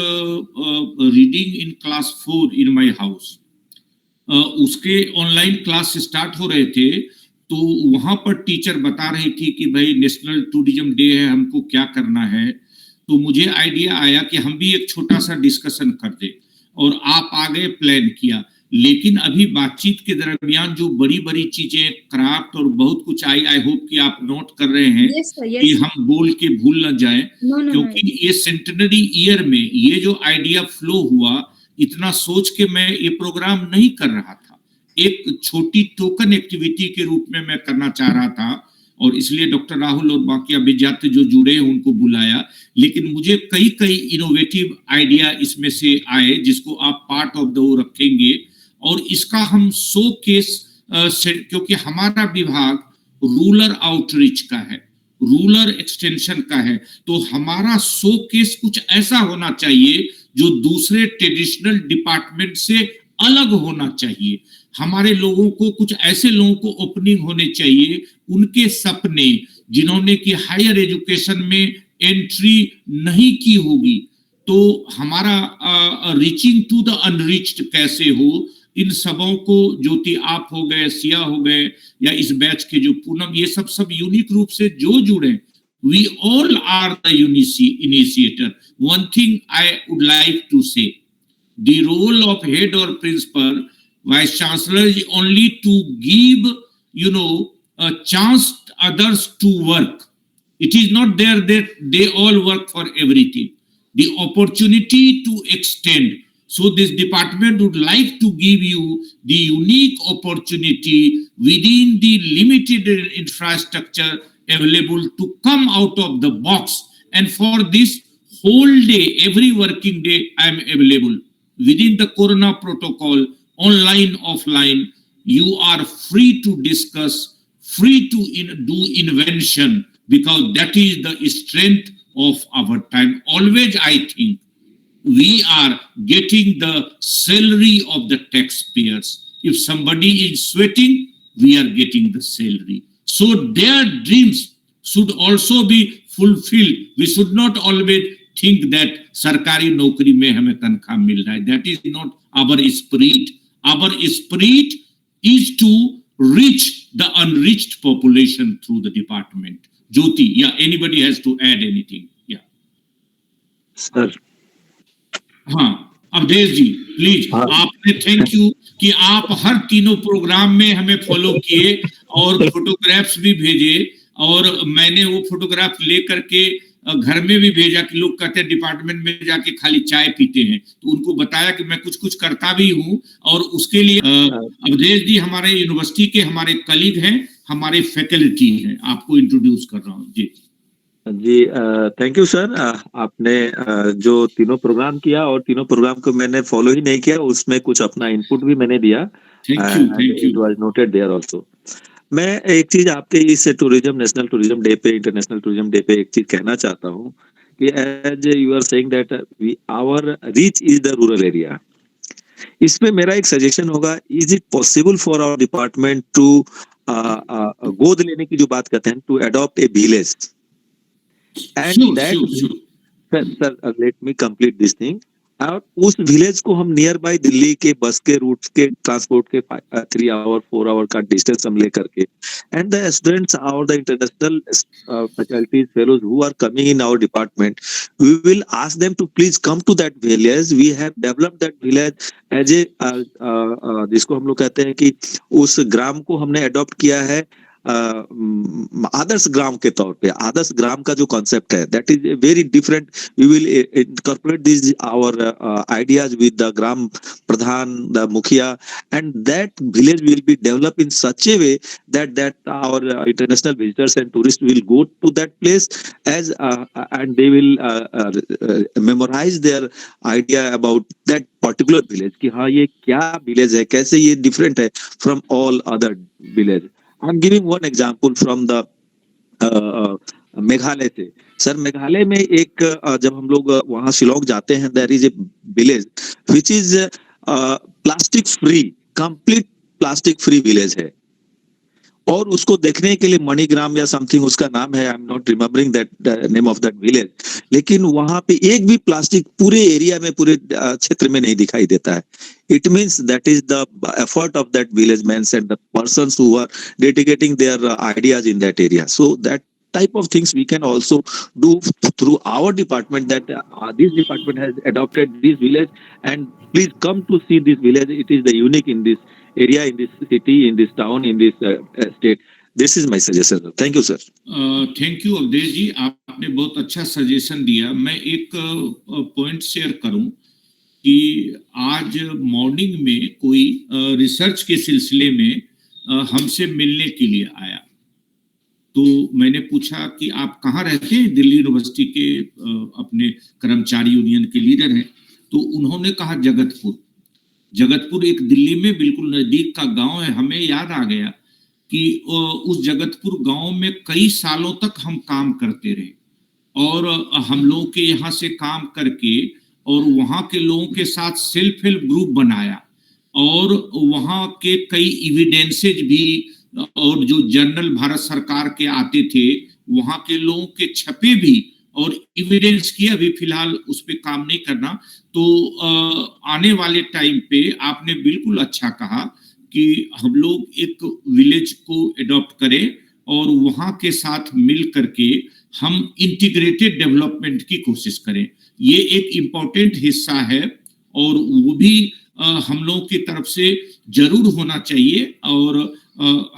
reading in class 4 in my house. उसके ऑनलाइन क्लास स्टार्ट हो रहे थे, तो वहां पर टीचर बता रही थी कि भाई नेशनल टूरिज्म डे है, हमको क्या करना है। तो मुझे आइडिया आया कि हम भी एक छोटा सा डिस्कशन कर दे, और आप आगे प्लान किया। लेकिन अभी बातचीत के दरमियान जो बड़ी बड़ी चीजें, क्राफ्ट और बहुत कुछ आई होप कि आप नोट कर रहे हैं, yes, sir, yes, कि हम बोल के भूल न जाए। no, क्योंकि ये सेंटेनरी ईयर में ये जो आइडिया फ्लो हुआ, इतना सोच के मैं ये प्रोग्राम नहीं कर रहा था, एक छोटी टोकन एक्टिविटी के रूप में मैं करना चाह रहा था, और इसलिए डॉक्टर राहुल और बाकी अभिजात जो जुड़े हैं उनको बुलाया। लेकिन मुझे कई इनोवेटिव आइडिया इसमें से आए, जिसको आप पार्ट ऑफ द वो रखेंगे, और इसका हम शो केस, क्योंकि हमारा विभाग रूरल आउटरीच का है, रूरल एक्सटेंशन का है, तो हमारा शो केस कुछ ऐसा होना चाहिए जो दूसरे ट्रेडिशनल डिपार्टमेंट से अलग होना चाहिए। हमारे लोगों को, कुछ ऐसे लोगों को ओपनिंग होने चाहिए, उनके सपने, जिन्होंने कि हायर एजुकेशन में एंट्री नहीं की होगी, तो हमारा रीचिंग टू द अनरीच्ड कैसे हो, इन सबों को, ज्योति आप हो गए, सिया हो गए, या इस बैच के जो पूनम, ये सब यूनिक रूप से जो जुड़े, we all are the initiator. One thing I would like to say, the role of head or principal, vice chancellor, is only to give, a chance others to work. It is not there that they all work for everything. The opportunity to extend. So this department would like to give you the unique opportunity within the limited infrastructure available to come out of the box, and for this whole day, every working day, I am available within the corona protocol, online, offline. You are free to discuss, free to do invention, because that is the strength of our time. Always I think we are getting the salary of the taxpayers. If somebody is sweating, we are getting the salary. So their dreams should also be fulfilled. We should not always think that सरकारी नौकरी में हमें तनख्वाह मिल रहा है. That is not our spirit. Our spirit is to reach the unreached population through the department. Jyoti, yeah, anybody has to add anything? Yeah. Sir. हाँ, अवधेश जी please. आपने thank you कि आप हर तीनों प्रोग्राम में हमें फॉलो किए और फोटोग्राफ्स भी भेजे, और मैंने वो फोटोग्राफ लेकर के घर में भी भेजा कि लोग कहते हैं डिपार्टमेंट में जाके खाली चाय पीते हैं, तो उनको बताया कि मैं कुछ कुछ करता भी हूँ। और उसके लिए अवधेश जी हमारे यूनिवर्सिटी के हमारे कलीग हैं, हमारे फैकल्टी हैं, आपको इंट्रोड्यूस कर रहा हूँ जी। जी थैंक यू सर। आपने जो तीनों प्रोग्राम किया, और तीनों प्रोग्राम को मैंने फॉलो ही नहीं किया, उसमें कुछ अपना इनपुट भी मैंने दिया। Thank you. It was noted there also. मैं एक चीज आपके इस टूरिज्म, नेशनल टूरिज्म डे पे, इंटरनेशनल टूरिज्म डे पे एक चीज कहना चाहता हूँ कि as you are saying that our reach is the rural area. इसमें मेरा एक सजेशन होगा, is it possible for our department to गोद लेने की जो बात करते हैं, to adopt a village and Sure, that sure, sure. Sir let me complete this thing. और उस विलेज को हम नियर बाय दिल्ली के बस के रूट्स के ट्रांसपोर्ट के 3 आवर 4 आवर का डिस्टेंस हम लेकर के एंड द स्टूडेंट्स और the international faculties fellows who are coming in our department, we will ask them to please come to that village. We have developed that village as a जिसको हम लोग कहते हैं कि उस ग्राम को हमने अडॉप्ट किया है आदर्श ग्राम के तौर पे। आदर्श ग्राम का जो कॉन्सेप्ट है that is very different. We will incorporate this our ideas with the gram pradhan, the mukhiya, and that village will be develop in such a way that our international visitors and tourists will go to that place as and they will memorize their idea about that particular village कि हाँ ये क्या village है, कैसे ये different है from all other village। I'm giving one example from the Meghalaya से। Sir Meghalaya में एक जब हम लोग वहां शिलोंग जाते हैं, there is a village which is plastic free, complete plastic free village है। और उसको देखने के लिए मणिग्राम या समथिंग उसका नाम है, I am not remembering that name of that village, लेकिन वहां पे एक भी प्लास्टिक पूरे एरिया में, पूरे क्षेत्र में नहीं दिखाई देता है। It means that is the effort of that village men and the persons who are dedicating their ideas in that area. So that type of things we can also do through our department, that this department has adopted this village and please come to see this village. It is the unique in this area, in this city, in this town, in this state. This is my suggestion. Thank you, sir. Thank you Avadhesh ji, आपने बहुत अच्छा suggestion दिया। मैं एक point share करूं कि आज morning में कोई रिसर्च के सिलसिले में हमसे मिलने के लिए आया, तो मैंने पूछा कि आप कहाँ रहते हैं? दिल्ली यूनिवर्सिटी के अपने कर्मचारी यूनियन के लीडर हैं। तो उन्होंने कहा जगतपुर। जगतपुर एक दिल्ली में बिल्कुल नजदीक का गांव है। हमें याद आ गया कि उस जगतपुर गांव में कई सालों तक हम काम करते रहे और हम लोगों के यहाँ से काम करके और वहाँ के लोगों के साथ सेल्फ हेल्प ग्रुप बनाया और वहाँ के कई एविडेंसेज भी और जो जर्नल भारत सरकार के आते थे वहाँ के लोगों के छपे भी और एविडेंस की अभी फिलहाल उस पर काम नहीं करना। तो आने वाले टाइम पे आपने बिल्कुल अच्छा कहा कि हम लोग एक विलेज को एडॉप्ट करें और वहाँ के साथ मिल करके हम इंटीग्रेटेड डेवलपमेंट की कोशिश करें। ये एक इम्पोर्टेंट हिस्सा है और वो भी हम लोगों की तरफ से जरूर होना चाहिए और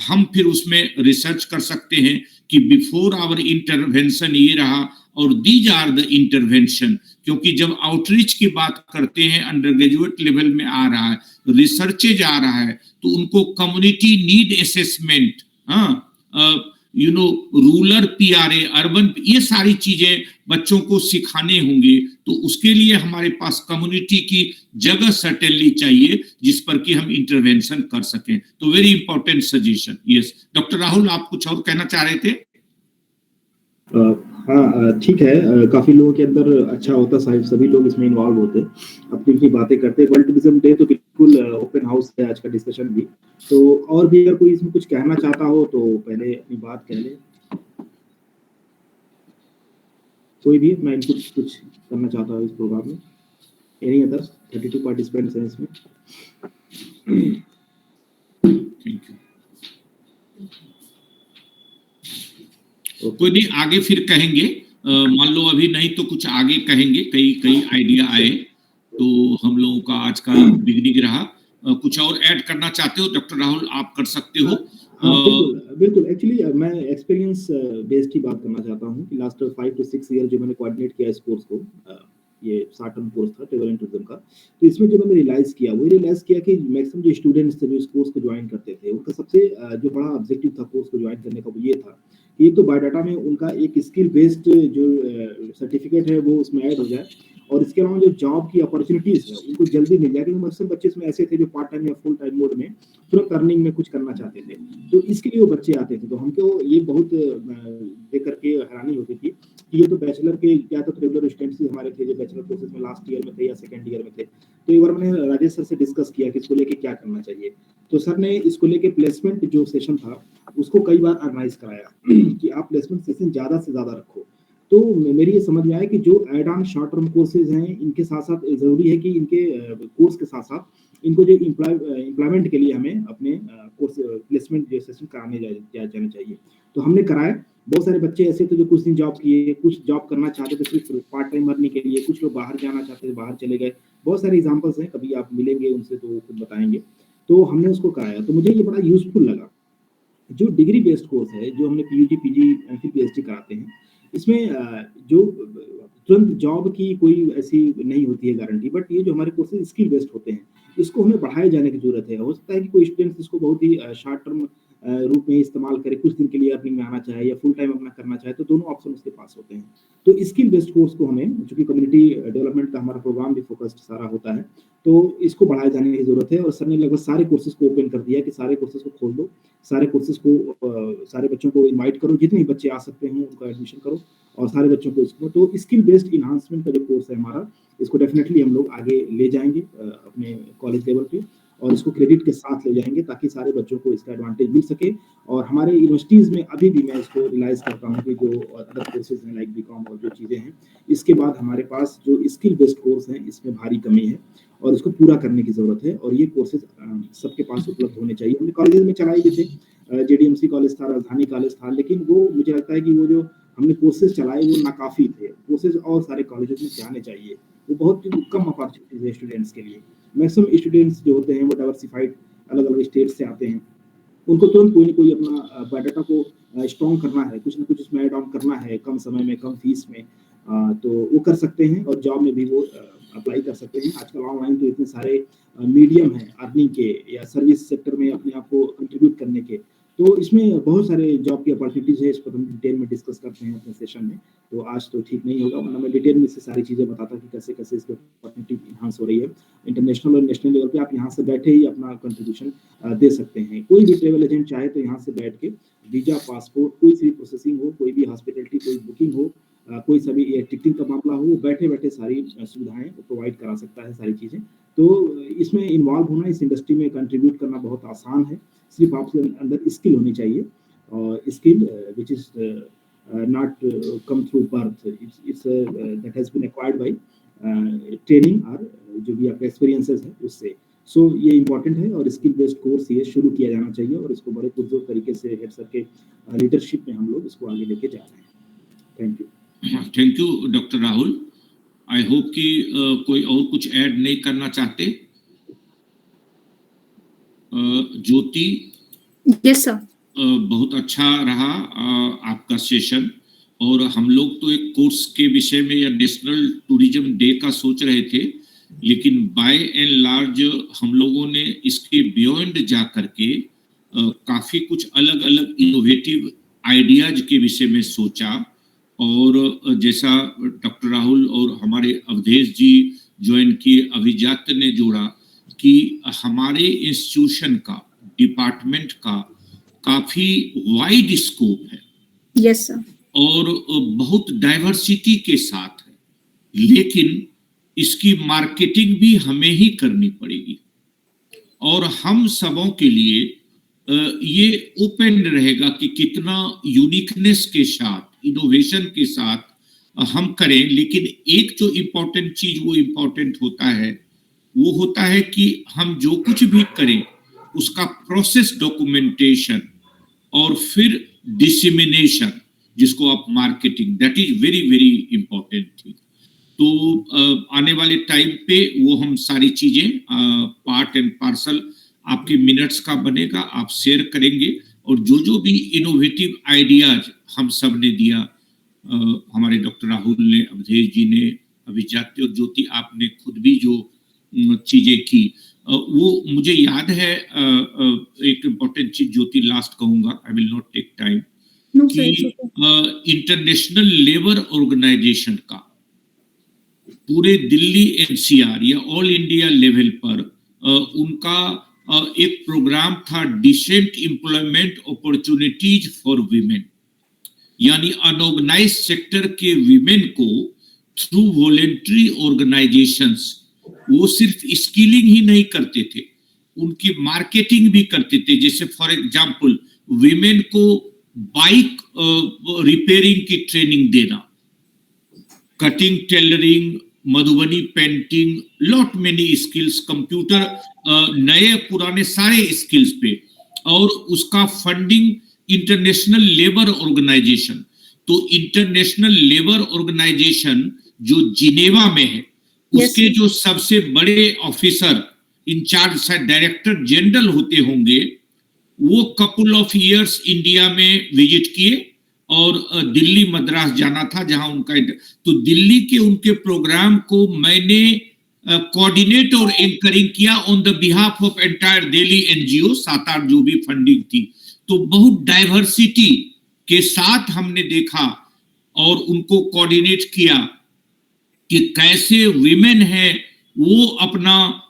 हम फिर उसमें रिसर्च कर सकते हैं कि बिफोर आवर इंटरवेंशन ये रहा और दीज आर द इंटरवेंशन। क्योंकि जब आउटरीच की बात करते हैं अंडर ग्रेजुएट लेवल में आ रहा है, रिसर्चेज आ रहा है, तो उनको community need assessment, you know rural PRA, urban, ये सारी चीजें बच्चों को सिखाने होंगे। तो उसके लिए हमारे पास कम्युनिटी की जगह सर्टेनली चाहिए जिस पर कि हम इंटरवेंशन कर सकें। तो very important suggestion. Yes doctor Rahul, आप कुछ और कहना चाह रहे थे? हाँ ठीक है, काफी लोगों के अंदर अच्छा होता साहिब, सभी लोग इसमें इन्वॉल्व होते, अपनी अपनी बातें करते। वर्ल्ड टूरिज्म डे तो बिल्कुल ओपन हाउस है आज का डिस्कशन भी। तो और भी अगर कोई इसमें कुछ कहना चाहता हो तो पहले अपनी बात कह ले। कोई भी अपना इनपुट कुछ करना चाहता हो इस प्रोग्राम में? एनी अदर 32 पार्टिसिपेंट्स हैं इसमें। Thank you. कोई नहीं, आगे फिर कहेंगे, मान लो अभी नहीं तो कुछ आगे कहेंगे। कई आइडिया आए तो हम लोगों का आज का बिगनिंग रहा। कुछ और ऐड करना चाहते हो डॉक्टर राहुल? आप कर सकते हो। बिल्कुल एक्चुअली मैं एक्सपीरियंस बेस्ड ही बात करना चाहता हूँ कि लास्ट 5 to 6 ईयर जो मैंने कोऑर्डिनेट किया इस कोर्स को, ये 60 टर्म कोर्स था ट्रैवल एंड टूरिज्म का। तो इसमें जो मैंने रियलाइज किया कि मैक्सिमम जो स्टूडेंट्स थे जो इस कोर्स को ज्वाइन करते थे, उनका सबसे जो बड़ा ऑब्जेक्टिव था कोर्स को ज्वाइन करने का वो ये था कि एक तो बायोडाटा में उनका एक स्किल बेस्ड जो सर्टिफिकेट है वो उसमें ऐड हो जाए और इसके अलावा जो जॉब की अपॉर्चुनिटीज है उनको जल्दी मिल जाए। क्योंकि मैक्सिमम बच्चे इसमें ऐसे थे जो पार्ट टाइम या फुल टाइम मोड में तुरंत अर्निंग में कुछ करना चाहते थे, तो इसके लिए वो बच्चे आते थे। तो हमको ये बहुत देख करके हैरानी होती थी कि ये तो बैचलर के या तो रेगुलर स्टूडेंट्स हमारे थे जो बैचलर कोर्सेज में लास्ट ईयर में थे या सेकंड ईयर में थे। तो एक बार मैंने राजेश सर से डिस्कस किया कि इसको लेके क्या करना चाहिए। तो सर ने इसको लेके प्लेसमेंट जो सेशन था उसको कई बार ऑर्गेनाइज कराया कि आप प्लेसमेंट सेशन ज्यादा से ज्यादा रखो। तो मेरी ये समझ में आया कि जो add on short term courses हैं इनके साथ साथ जरूरी है कि इनके कोर्स के साथ साथ इनको जो एम्प्लॉयमेंट के लिए हमें अपने कोर्स प्लेसमेंट जो सेशन कराने जाना चाहिए। तो हमने कराया। बहुत सारे बच्चे ऐसे थे जो कुछ दिन जॉब किए, कुछ जॉब करना चाहते थे सिर्फ पार्ट टाइम अर्निंग के लिए, कुछ लोग बाहर जाना चाहते थे, बाहर चले गए। बहुत सारे एग्जांपल्स हैं, कभी आप मिलेंगे उनसे तो वो खुद बताएंगे। तो हमने उसको कराया, तो मुझे ये बड़ा यूजफुल लगा। जो डिग्री बेस्ड कोर्स है, जो हमने पीयूजी, पीजी, एमफिल, पीएचडी कराते हैं, इसमें जो तुरंत जॉब की कोई ऐसी नहीं होती है गारंटी, बट ये जो हमारे कोर्सेज स्किल बेस्ड होते हैं, इसको हमें बढ़ाए जाने की जरूरत है। हो सकता है कि कोई स्टूडेंट इसको बहुत ही शॉर्ट टर्म रूप में इस्तेमाल करे, कुछ दिन के लिए अर्निंग में आना चाहे या फुल टाइम अपना करना चाहे, तो दोनों ऑप्शन उसके पास होते हैं। तो स्किल बेस्ड कोर्स को हमें, चूंकि कम्युनिटी डेवलपमेंट का हमारा प्रोग्राम भी फोकस्ड सारा होता है, तो इसको बढ़ाए जाने की जरूरत है। और सर ने लगभग सारे कोर्सेज को ओपन कर दिया कि सारे कोर्सेज को खोल दो, सारे कोर्सेज को सारे बच्चों को इनवाइट करो, जितने बच्चे आ सकते हैं उनका एडमिशन करो और सारे बच्चों को इसको। तो स्किल बेस्ड इन्हांसमेंट का जो कोर्स है हमारा, इसको डेफिनेटली हम लोग आगे ले जाएंगे अपने कॉलेज लेवल पे, और इसको क्रेडिट के साथ ले जाएंगे ताकि सारे बच्चों को इसका एडवांटेज मिल सके। और हमारे यूनिवर्सिटीज में अभी भी मैं इसको रियलाइज करता हूँ कि जो अदर कोर्सेज हैं लाइक बीकॉम और जो चीज़ें हैं, इसके बाद हमारे पास जो स्किल बेस्ड कोर्स हैं इसमें भारी कमी है और इसको पूरा करने की जरूरत है। और ये कोर्सेज सबके पास उपलब्ध होने चाहिए। हमने कॉलेजेस में चलाई भी थे, जेडीएमसी कॉलेज था, राजधानी कॉलेज था, लेकिन वो मुझे लगता है कि वो जो हमने कोर्सेज चलाए वो नाकाफी थे। कोर्सेज और सारे कॉलेजेस में जाने चाहिए। वो बहुत कम अपॉर्चुनिटीज है स्टूडेंट्स के लिए। मैक्सिमम स्टूडेंट्स जो होते हैं वो डाइवर्सिफाइड अलग अलग स्टेट से आते हैं, उनको तुरंत कोई ना कोई अपना बायोडाटा को स्ट्रॉन्ग करना है, कुछ ना कुछ उसमें ऐड ऑन करना है, कम समय में, कम फीस में, तो वो कर सकते हैं और जॉब में भी वो अप्लाई कर सकते हैं। आजकल ऑनलाइन तो इतने सारे मीडियम हैं अर्निंग के या सर्विस सेक्टर में अपने आप को कंट्रीब्यूट करने के, तो इसमें बहुत सारे जॉब की अपॉर्चुनिटीज है। इस पर हम डिटेल में डिस्कस करते हैं अपने सेशन में। तो आज तो ठीक नहीं होगा, वरना मैं डिटेल में से सारी चीज़ें बताता कि कैसे कैसे इसकी अपॉर्चुनिटी इन्हांस हो रही है। इंटरनेशनल और नेशनल लेवल पे आप यहाँ से बैठे ही अपना कंट्रीब्यूशन दे सकते हैं। कोई भी ट्रेवल एजेंट चाहे तो यहाँ से बैठ के वीजा, पासपोर्ट, कोई सी प्रोसेसिंग हो, कोई भी हॉस्पिटलिटी, कोई बुकिंग हो, कोई सा भी टिकटिंग का मामला हो, वो बैठे बैठे सारी सुविधाएं प्रोवाइड करा सकता है, सारी चीज़ें। तो इसमें इन्वॉल्व होना, इस इंडस्ट्री में कंट्रीब्यूट करना बहुत आसान है। सिर्फ आपके अंदर स्किल होनी चाहिए, और skill which is not come through birth, it's that has been acquired by training और जो भी आपका एक्सपीरियंसेस है उससे। सो ये इंपॉर्टेंट है और स्किल बेस्ड कोर्स ये शुरू किया जाना चाहिए और इसको बड़े पुरजोर तरीके से हेड सर के लीडरशिप में हम लोग इसको आगे लेके जा रहे हैं। Thank you. Thank you doctor Rahul. I hope कि कोई और कुछ ऐड नहीं करना चाहते। ज्योति। Yes sir. बहुत अच्छा रहा आपका सेशन, और हम लोग तो एक कोर्स के विषय में या नेशनल टूरिज्म डे का सोच रहे थे, लेकिन बाय एंड लार्ज हम लोगों ने इसके बियॉन्ड जा करके काफी कुछ अलग अलग इनोवेटिव आइडियाज के विषय में सोचा। और जैसा डॉक्टर राहुल और हमारे अवधेश जी ज्वाइन किए, अभिजात ने जोड़ा कि हमारे इंस्टीट्यूशन का, डिपार्टमेंट का काफी वाइड स्कोप है। Yes sir. और बहुत डाइवर्सिटी के साथ है, लेकिन इसकी मार्केटिंग भी हमें ही करनी पड़ेगी। और हम सबों के लिए ये ओपन रहेगा कि कितना यूनिकनेस के साथ, इनोवेशन के साथ हम करें। लेकिन एक जो इम्पोर्टेंट चीज, वो इम्पोर्टेंट होता है, वो होता है कि हम जो कुछ भी करें उसका प्रोसेस डॉक्यूमेंटेशन और फिर डिसेमिनेशन, जिसको आप marketing, that is very very important thing. तो आने वाले टाइम पे वो हम सारी चीजें पार्ट एंड पार्सल आपके मिनट्स का बनेगा, आप शेयर करेंगे। और जो जो भी इनोवेटिव आइडियाज हम सब ने दिया, हमारे डॉक्टर राहुल ने, अवधेश जी ने, अभिजात और ज्योति आपने खुद भी जो चीजें की, वो मुझे याद है। एक इम्पोर्टेंट चीज ज्योति लास्ट कहूंगा, I will not take time, कि इंटरनेशनल लेबर ऑर्गेनाइजेशन का पूरे दिल्ली एनसीआर या ऑल इंडिया लेवल पर उनका एक प्रोग्राम था, decent employment opportunities for women, यानी अनऑर्गेनाइज सेक्टर के वीमेन को थ्रू वॉलेंट्री ऑर्गेनाइजेशंस, वो सिर्फ स्किलिंग ही नहीं करते थे, उनकी मार्केटिंग भी करते थे। जैसे फॉर एग्जांपल विमेन को बाइक रिपेयरिंग की ट्रेनिंग देना, cutting, tailoring, Madhubani painting, lot many skills, computer, नए पुराने सारे स्किल्स पे, और उसका फंडिंग इंटरनेशनल लेबर ऑर्गेनाइजेशन। तो इंटरनेशनल लेबर ऑर्गेनाइजेशन जो जिनेवा में है, उसके जो सबसे बड़े ऑफिसर इंचार्ज शायद डायरेक्टर जनरल होते होंगे, वो कपल ऑफ इयर्स इंडिया में विजिट किए और दिल्ली मद्रास जाना था जहां उनका, तो दिल्ली के उनके प्रोग्राम को मैंने कोऑर्डिनेट और एंकरिंग किया on the behalf of entire Delhi NGO, 7-8 जो भी फंडिंग थी। तो बहुत डाइवर्सिटी के साथ हमने देखा और उनको कोऑर्डिनेट किया कि कैसे विमेन है वो अपना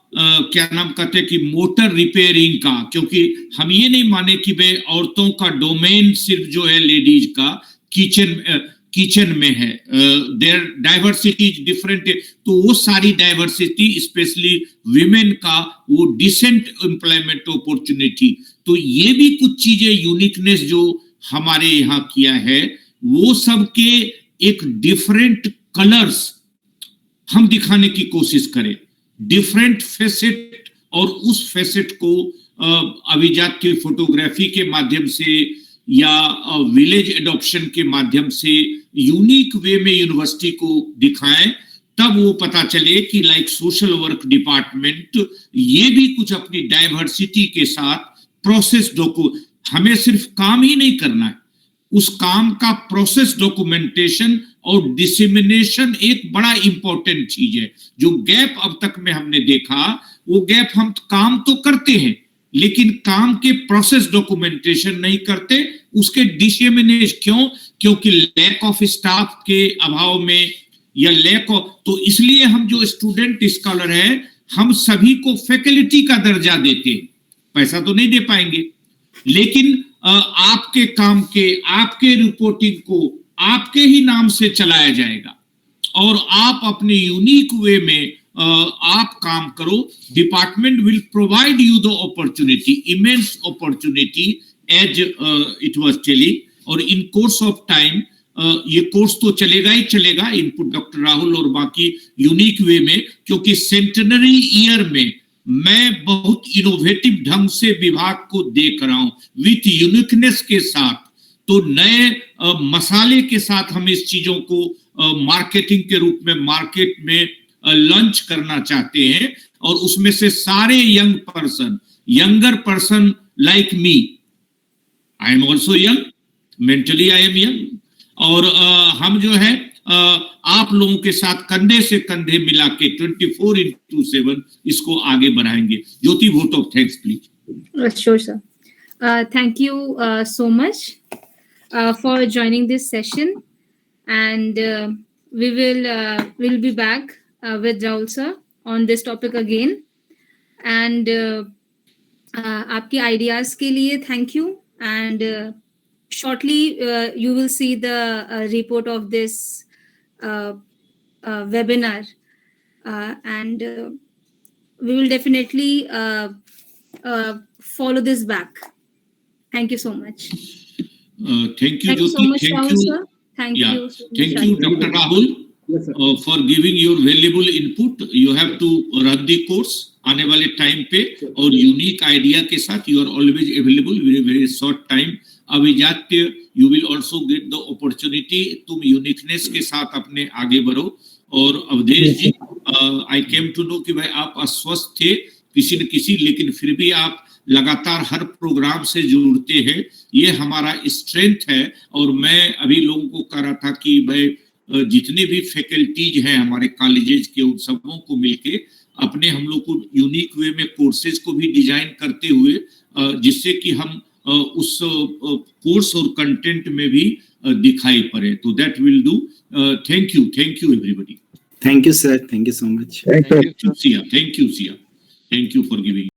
क्या नाम कहते हैं कि मोटर रिपेयरिंग का, क्योंकि हम ये नहीं माने कि भाई औरतों का डोमेन सिर्फ जो है लेडीज का किचन में है, देयर डाइवर्सिटी डिफरेंट है। तो वो सारी डाइवर्सिटी स्पेशली विमेन का वो डिसेंट एम्प्लॉयमेंट अपॉर्चुनिटी, तो ये भी कुछ चीजें यूनिकनेस जो हमारे यहाँ किया है, वो सब के एक डिफरेंट कलर्स हम दिखाने की कोशिश करें, डिफरेंट फेसेट, और उस फेसेट को अभिजात की फोटोग्राफी के माध्यम से या विलेज एडॉप्शन के माध्यम से यूनिक वे में यूनिवर्सिटी को दिखाएं, तब वो पता चले कि लाइक सोशल वर्क डिपार्टमेंट ये भी कुछ अपनी डाइवर्सिटी के साथ प्रोसेस हमें सिर्फ काम ही नहीं करना है, उस काम का प्रोसेस डॉक्यूमेंटेशन और डिसेमिनेशन एक बड़ा इंपॉर्टेंट चीज है। जो गैप अब तक में हमने देखा, वो गैप हम काम तो करते हैं लेकिन काम के प्रोसेस डॉक्यूमेंटेशन नहीं करते, उसके डिसेमिनेशन क्यों? क्योंकि लैक ऑफ स्टाफ के अभाव में या लैक ऑफ, तो इसलिए हम जो स्टूडेंट स्कॉलर है हम सभी को फैकल्टी का दर्जा देते हैं, पैसा तो नहीं दे पाएंगे लेकिन आपके काम के, आपके रिपोर्टिंग को आपके ही नाम से चलाया जाएगा और आप अपने यूनिक वे में आप काम करो। Department will provide you the opportunity, immense opportunity as it was telling, और इन कोर्स ऑफ टाइम ये कोर्स तो चलेगा ही चलेगा, इनपुट डॉक्टर राहुल और बाकी यूनिक वे में, क्योंकि सेंटेनरी ईयर में मैं बहुत इनोवेटिव ढंग से विभाग को देख रहा हूं विथ यूनिकनेस के साथ। तो नए मसाले के साथ हम इस चीजों को मार्केटिंग के रूप में मार्केट में लॉन्च करना चाहते हैं, और उसमें से सारे younger person like me, I am also young, mentally I am young, और हम जो है आप लोगों के साथ कंधे से कंधे मिला के 24/7 इसको आगे बढ़ाएंगे। Jyoti, vote of thanks please. Sure, sir. Thank you so much for joining this session, and we'll be back with Rahul sir on this topic again. And आपके ideas के लिए thank you, and shortly you will see the report of this webinar, and we will definitely follow this back. Thank you so much. Thank you, Thank you so Jyoti. much, Thank Rahul you. sir. Thank Yeah. you. so much, Thank you, Rahul. Dr. Rahul, Yes, sir. for giving your valuable input. You have to run the course आने वाले time पे, और unique idea के साथ you are always available very very short time. Abhijatya you will also get the opportunity, तुम uniqueness के साथ अपने आगे बढ़ो। और Avadhesh ji, I came to know कि भाई आप अस्वस्थ थे किसी न किसी, लेकिन फिर भी आप लगातार हर प्रोग्राम से जुड़ते हैं, ये हमारा स्ट्रेंथ है। और मैं अभी लोगों को कह रहा था कि भाई जितने भी फैकल्टीज हैं हमारे कॉलेजेस के, उन सबों को मिलके अपने हम लोग को यूनिक वे में कोर्सेज को भी डिजाइन करते हुए, जिससे कि हम उस कोर्स और कंटेंट में भी दिखाई पड़े, तो that will do. Thank you everybody. Thank you sir, thank you so much. Thank you Siya, thank you for giving.